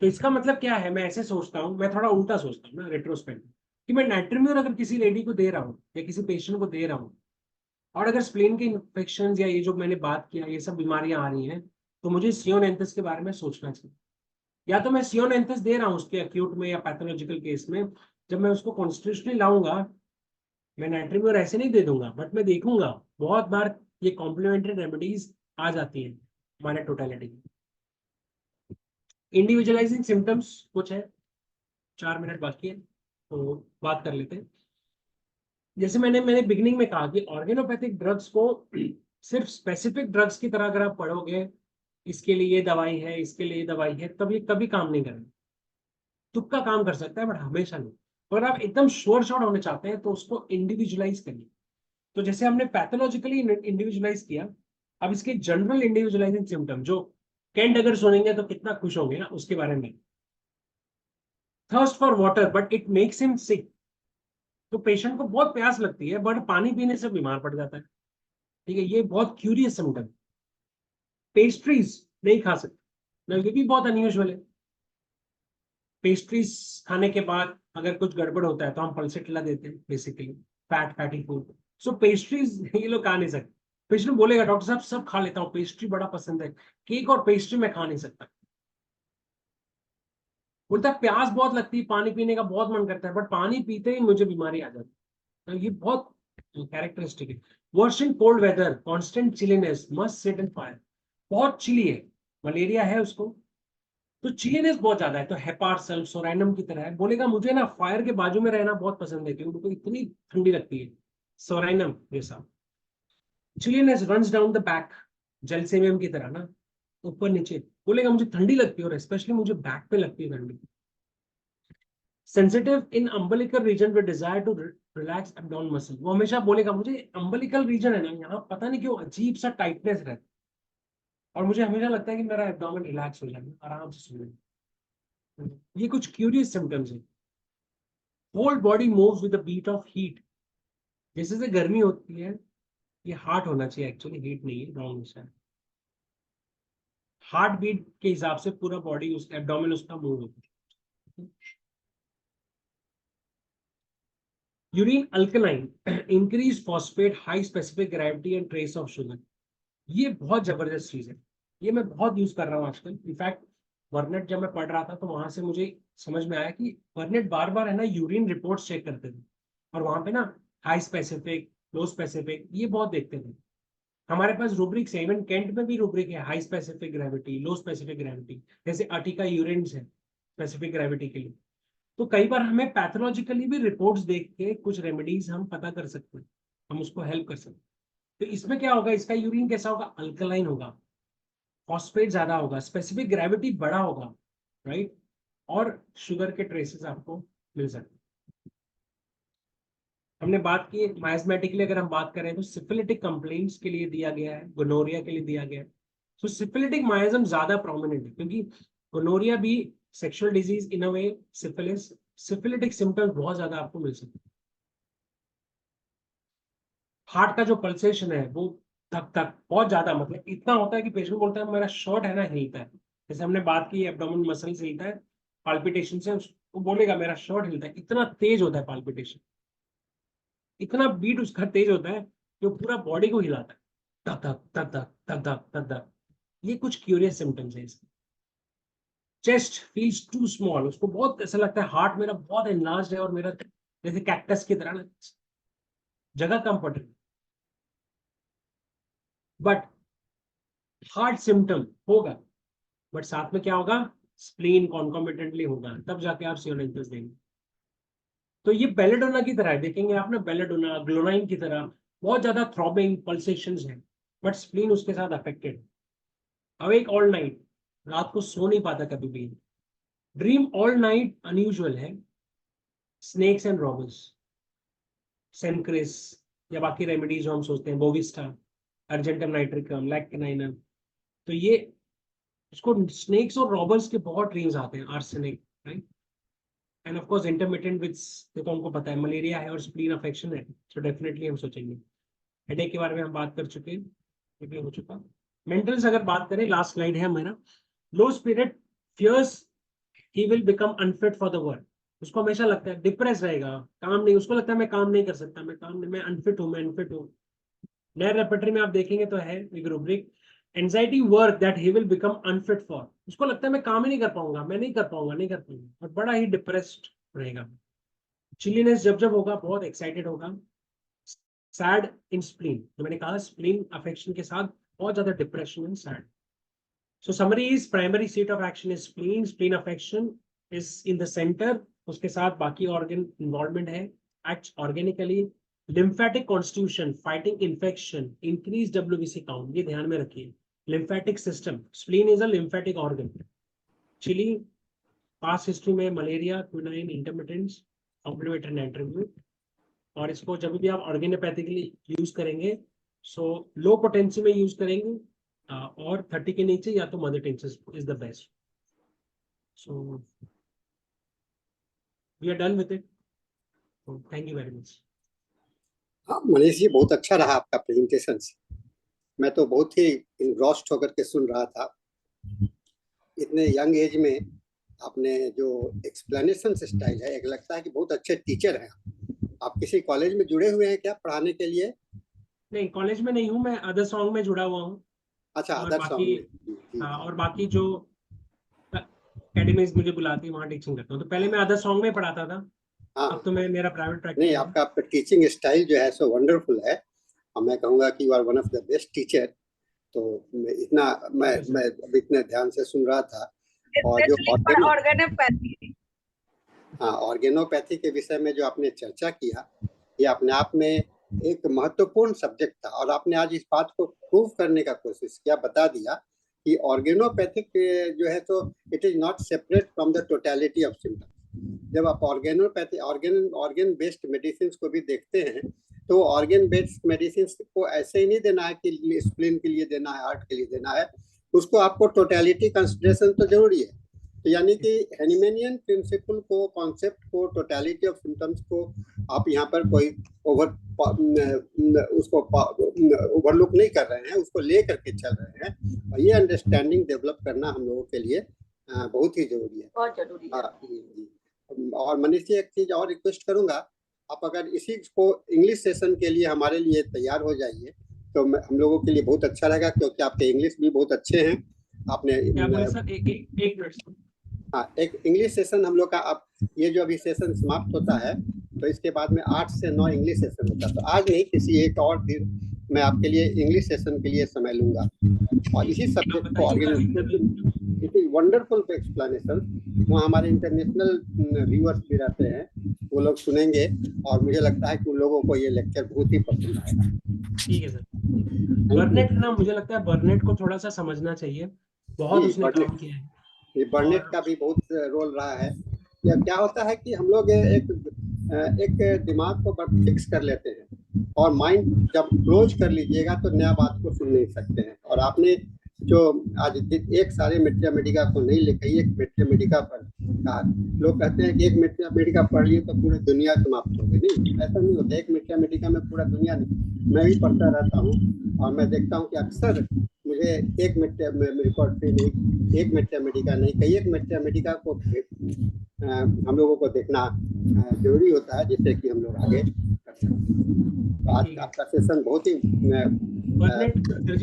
S2: तो इसका मतलब क्या है, मैं ऐसे सोचता हूँ, मैं थोड़ा उल्टा सोचता हूँ ना रेट्रोस्पेक्ट, कि मैं नाइट्रोम्यूर अगर किसी लेडी को दे रहा हूँ या किसी पेशेंट को दे रहा हूँ, और अगर स्प्लेन के इन्फेक्शन या ये जो मैंने बात किया ये सब बीमारियां आ रही हैं, तो मुझे सियोनेंथस के बारे में सोचना चाहिए। या तो मैं सियोनेंथस दे रहा हूँ उसके एक्यूट में या पैथोलॉजिकल केस में, जब मैं उसको कॉन्स्टिट्यूशनली लाऊंगा, मैं नाइट्रोम्यूर ऐसे नहीं दे दूंगा, बट मैं देखूंगा बहुत बार ये कॉम्प्लीमेंट्री रेमेडीज आ जाती है हमारे टोटलिटी में। इंडिविजुअलाइजिंग सिम्टम्स कुछ है, 4 मिनट बाकी है तो बात कर लेते हैं। जैसे मैंने बिगिनिंग में कहा कि ऑर्गेनोपैथिक ड्रग्स को सिर्फ स्पेसिफिक ड्रग्स की तरह अगर आप पढ़ोगे, इसके लिए ये दवाई है, इसके लिए ये दवाई है, तब ये कभी काम नहीं करेगा। तुक्का काम कर सकता है बट हमेशा नहीं। अगर आप एकदम श्योर शॉट होने चाहते हैं तो उसको इंडिविजुअलाइज करिए। तो जैसे हमने पैथोलॉजिकली इंडिविजुअलाइज किया, अब इसके जनरल इंडिविजुअलाइजिंग सिम्टम जो केंट अगर सुनेंगे तो कितना खुश होंगे ना उसके बारे में। Thirst for water but it makes him sick, तो पेशेंट को बहुत प्यास लगती है बट पानी पीने से बीमार पड़ जाता है। ठीक है, ये बहुत क्यूरियस सिम्टम। पेस्ट्रीज नहीं खा सकते, ये भी बहुत अनयूजुअल है। पेस्ट्रीज खाने के बाद अगर कुछ गड़बड़ होता है तो हम पल्सेटिला देते हैं, बेसिकली फैटी फूड। सो पेस्ट्रीज ये लोग खा नहीं सकते। पेशेंट बोलेगा डॉक्टर साहब सब खा लेता हूँ, पेस्ट्री बड़ा पसंद है, केक और पेस्ट्री में खा नहीं सकता। बोलता है प्यास बहुत लगती है, पानी पीने का बहुत मन करता है, बट पानी पीते ही मुझे बीमारी आ जाती है। तो ये बहुत कैरेक्टरिस्टिक है। Worse in cold weather, constant chilliness, must sit in fire. बहुत चिली है, मलेरिया है उसको, तो चिलीनेस बहुत ज्यादा है, तो हेपार सेल्फ सोराइनम की तरह है। बोलेगा मुझे ना फायर के बाजू में रहना बहुत पसंद है क्योंकि उनको इतनी ठंडी लगती है, सोराइनम जैसा। Chilliness runs down the back, Gelsemium की तरह ना, ऊपर नीचे। बोलेगा मुझे ठंडी लगती है और स्पेशली मुझे बैक पे लगती है ठंडी। Sensitive in umbilical region with desire to relax abdomen muscle, वो हमेशा बोलेगा मुझे अम्बलिकल रीजन है ना, यहाँ पता नहीं क्यों अजीब सा टाइटनेस रहता है और मुझे हमेशा लगता है कि मेरा एब्डोमेन रिलैक्स हो जाए, आराम से सो जाए। ये कुछ क्यूरियस सिम्टम्स है। Whole body moves with the beat of heat, जैसे जैसे गर्मी होती है, ये हार्ट होना चाहिए, एक्चुअली हीट नहीं है, रॉन्ग है। हार्ट बीट के हिसाब से पूरा बॉडी उस एब्डोमेन उसका मूव होता है। Urine alkaline, increase phosphate, high specific gravity and trace of sugar. ये बहुत जबरदस्त चीज है, ये मैं बहुत यूज कर रहा हूँ आजकल। इनफैक्ट वर्नेट जब मैं पढ़ रहा था तो वहां से मुझे समझ में आया कि वर्नेट बार बार है ना यूरिन रिपोर्ट्स चेक करते थे और वहां पे ना हाई स्पेसिफिक, लो स्पेसिफिक, ये बहुत देखते थे। हमारे पास रूब्रिक्स है, इवन कैंट में भी रूब्रिक है, हाई स्पेसिफिक ग्रेविटी, लो स्पेसिफिक ग्रेविटी, जैसे अर्टिका यूरिन है स्पेसिफिक ग्रेविटी के लिए। तो कई बार हमें पैथोलॉजिकली भी रिपोर्ट्स देख के कुछ रेमेडीज हम पता कर सकते हैं, हम उसको हेल्प कर सकते हैं। तो इसमें क्या होगा, इसका यूरिन कैसा होगा, अल्कलाइन होगा, फॉस्फेट ज्यादा होगा, स्पेसिफिक ग्रेविटी बड़ा होगा, राइट, और शुगर के ट्रेसेस आपको मिल सकते हैं। हमने बात की माइजमेटिकली, अगर हम बात करें तो सिफिलिटिक कंप्लेंट्स के लिए दिया गया है, गोनोरिया के लिए दिया गया है। तो सिफिलिटिक माइजम ज्यादा प्रोमिनेंट है क्योंकि गोनोरिया भी sexual disease in a way, syphilis, syphilitic symptoms बहुत ज्यादा आपको मिल सकते हैं। हार्ट का जो पल्सेशन है वो धक धक बहुत ज्यादा, मतलब इतना होता है कि पेशेंट बोलता है मेरा शॉर्ट है ना हिलता है। जैसे हमने बात की एब्डोमेन मसल से हिलता है, पाल्पिटेशन से वो बोलेगा मेरा शॉर्ट हिलता है, इतना तेज होता है पाल्पिटेशन, इतना बीट उसका तेज होता है कि वो पूरा बॉडी को हिलाता है, धक धक धक धक धक धक धक धक। ये कुछ क्यूरियस सिम्टम्स है इसके। चेस्ट फील्स टू स्मॉल, उसको बहुत ऐसा लगता है हार्ट मेरा बहुत एनलार्ज्ड है और मेरा जैसे कैक्टस की तरह ना जगह कम पड़ रही है। बट हार्ट सिम्टम होगा, बट साथ में क्या होगा, स्प्लीन कॉन्कॉमिटेंटली होगा, तब जाके आप सियोलेंटस देंगे। तो ये बेलेडोना की तरह है, देखेंगे आप ना, बेलेडोना ग्लोनाइन की तरह बहुत ज्यादा थ्रॉबिंग पल्सेशंस है, बट स्प्लीन उसके साथ अफेक्टेड। अवेक ऑल नाइट, रात को सो नहीं पाता कभी भी। ड्रीम ऑल नाइट अनयूजुअल है। स्नेक्स एंड रॉबर्स, सेनक्रिस या बाकी रेमेडीज जो हम सोचते हैं, बोविस्टा, अर्जेंटम नाइट्रिकम, लैक्टिनाइनम, तो ये इसको स्नेक्स और रॉबर्स के बहुत ड्रीम्स आते हैं, arsenic, right. End of course intermittent with, देखो हमको पता है मलेरिया है और स्प्लीन अफेक्शन है, तो डेफिनेटली हम सोचेंगे। हेडेक के बारे में हम बात कर चुके हैं, ये हो चुका। मेंटल्स अगर बात करें, लास्ट स्लाइड है मेरा। Low spirit fears he will become unfit for the work, उसको हमेशा लगता है डिप्रेस रहेगा, काम नहीं, उसको लगता है मैं काम नहीं कर सकता, मैं काम नहीं, मैं अनफिट हूँ, मैं अनफिट हूँ। नए रेपेटरी में आप देखेंगे तो है एक rubric, anxiety work that he will become unfit for, उसको लगता है मैं काम ही नहीं कर पाऊंगा, मैं नहीं कर पाऊंगा, नहीं कर पाऊंगा, और बड़ा ही डिप्रेस्ड रहेगा। चिलीनेस जब जब होगा बहुत एक्साइटेड होगा। सैड इन स्प्लीन, तो मैंने कहा स्प्लीन अफेक्शन के साथ बहुत ज्यादा depression and sad. So summary is primary seat of action is spleen. Spleen affection is in the center. उसके साथ बाकी organ involvement है. Acts organically. Lymphatic constitution, fighting infection, increased WBC count. ये ध्यान में रखिए. Lymphatic system. Spleen is a lymphatic organ. Chili, past history में malaria, quinine, intermittents, complementary nitrogen. और इसको जब भी आप ऑर्गेनोपैथिकली यूज करेंगे, सो लो पोटेंसी में यूज करेंगे, और 30 के नीचे या तो mother tinctures is the best. So we are done with it, thank you very much.
S1: हाँ मनीष जी, बहुत अच्छा रहा आपका प्रेजेंटेशन। मैं तो बहुत ही इनग्रॉस्ड होकर के सुन रहा था। इतने यंग एज में आपने जो एक्सप्लेनेशन स्टाइल है, एक लगता है कि बहुत अच्छे टीचर हैं। आप किसी कॉलेज में जुड़े हुए हैं क्या पढ़ाने के लिए?
S2: नहीं, कॉलेज में नहीं हूँ मैं, अदर सॉन्ग में जुड़ा हुआ हूँ।
S1: अच्छा,
S2: और
S1: अदर
S2: बाकी,
S1: सॉन्ग में। जी,
S2: हाँ, और बाकी जो एकेडमीज मुझे बुलाती है वहाँ टीचिंग करता हूँ। तो पहले मैं अदर सॉन्ग में पढ़ाता था,
S1: हाँ।
S2: अब तो मैं, मेरा प्राइवेट
S1: नहीं,
S2: प्रैक्टिस है।
S1: आपका टीचिंग स्टाइल जो है सो वंडरफुल है, और मैं कहूँगा कि you are one of the best teacher. तो मैं अब इतने ध्यान से सुन रहा था। और जो
S3: ऑर्गेनोपैथी,
S1: हाँ, ऑर्गेनोपैथी के विषय में जो आपने चर्चा किया, ये अपने आप में एक महत्वपूर्ण सब्जेक्ट था और आपने आज इस बात को प्रूव करने का कोशिश किया, बता दिया कि ऑर्गेनोपैथिक जो है तो it is not separate from the totality of symptoms. जब आप ऑर्गेनोपैथी ऑर्गेन बेस्ड मेडिसिन को भी देखते हैं तो ऑर्गेन बेस्ड मेडिसिन को ऐसे ही नहीं देना है कि स्प्लीन के लिए देना है, हार्ट के लिए देना है, उसको आपको टोटलिटी कंसिडरेशन तो जरूरी है। तो यानी कि हैनिमैनियन प्रिंसिपल को, कॉन्सेप्ट को, टोटलिटी ऑफ सिम्टम्स को आप यहाँ पर कोई ओवरलुक नहीं कर रहे हैं, उसको ले करके चल रहे हैं। और ये अंडरस्टैंडिंग डेवलप करना हम लोगों के लिए बहुत ही जरूरी है,
S3: बहुत जरूरी है।
S1: और मनीष जी, एक चीज और रिक्वेस्ट करूंगा, आप अगर इसी को इंग्लिश सेशन के लिए हमारे लिए तैयार हो जाइए तो हम लोगों के लिए बहुत अच्छा रहेगा, क्योंकि आपके इंग्लिश भी बहुत अच्छे हैं। आपने
S2: क्या बोले सर? एक मिनट।
S1: हाँ, एक इंग्लिश सेशन हम लोग का, अब ये जो अभी सेशन समाप्त होता है तो इसके बाद में 8 से 9 इंग्लिश सेशन होता है। तो आज नहीं, किसी एक और दिन मैं आपके लिए इंग्लिश सेशन के लिए समय लूंगा और इसी सब्जेक्ट को इट इज वंडरफुल एक्सप्लेनेशन। वहाँ हमारे इंटरनेशनल व्यूअर्स भी रहते हैं, वो लोग सुनेंगे और मुझे लगता है कि उन लोगों को ये लेक्चर बहुत ही पसंद आएगा।
S2: ठीक है सर। बर्नेट ना, मुझे लगता है बर्नेट को थोड़ा सा समझना चाहिए, बहुत उसने काम किया है।
S1: ये बर्नेट का भी बहुत रोल रहा है। या क्या होता है कि हम लोग एक दिमाग को फिक्स कर लेते हैं और माइंड जब क्लोज कर लीजिएगा तो नया बात को सुन नहीं सकते हैं। और आपने जो आज एक सारे मैथमेटिका को नहीं लिखा, एक मैथमेटिका पर कहा। लोग कहते हैं कि एक मैथमेटिका पढ़ लिए तो पूरी दुनिया समाप्त हो गई। नहीं, ऐसा नहीं होता। एक मैथमेटिका में पूरा दुनिया नहीं, मैं भी पढ़ता रहता हूँ और मैं देखता हूँ कि अक्सर मुझे एक मैथमेटिका नहीं, कई एक मैथमेटिका को हम लोगों को देखना जरूरी होता है, जिससे कि हम लोग आगे कर सकते। तो आज आपका सेशन बहुत ही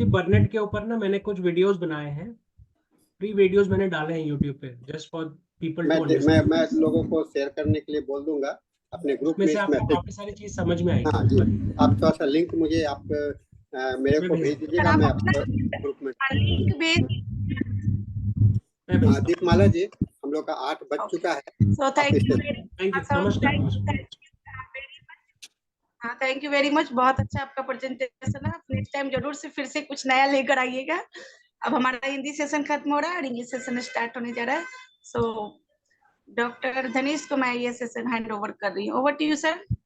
S2: बर्नेट के ऊपर ना मैंने कुछ वीडियोस बनाए हैं, फ्री वीडियोस मैंने डाले हैं यूट्यूब पे, just for people to understand.
S1: मैं लोगों को शेयर करने के लिए बोल दूंगा अपने ग्रुप में।
S2: आपको काफी सारी चीज समझ में आएगी।
S1: हाँ जी, आप थोड़ा सा लिंक मुझे आप मेरे को भेज दीजिएगा, मैं आपको ग्रुप में
S3: लिंक भेज।
S1: दीपमाला जी, हम लोग का 8 बज चुका है।
S3: सो थैंक यू,
S2: नमस्कार।
S3: हाँ, थैंक यू वेरी मच। बहुत अच्छा आपका प्रेजेंटेशन है। नेक्स्ट टाइम जरूर से फिर से कुछ नया लेकर आइएगा। अब हमारा हिंदी सेशन खत्म हो रहा है और इंग्लिश सेशन स्टार्ट होने जा रहा है। सो डॉक्टर धनेश को मैं ये सेशन हैंड ओवर कर रही हूँ। Over to you sir.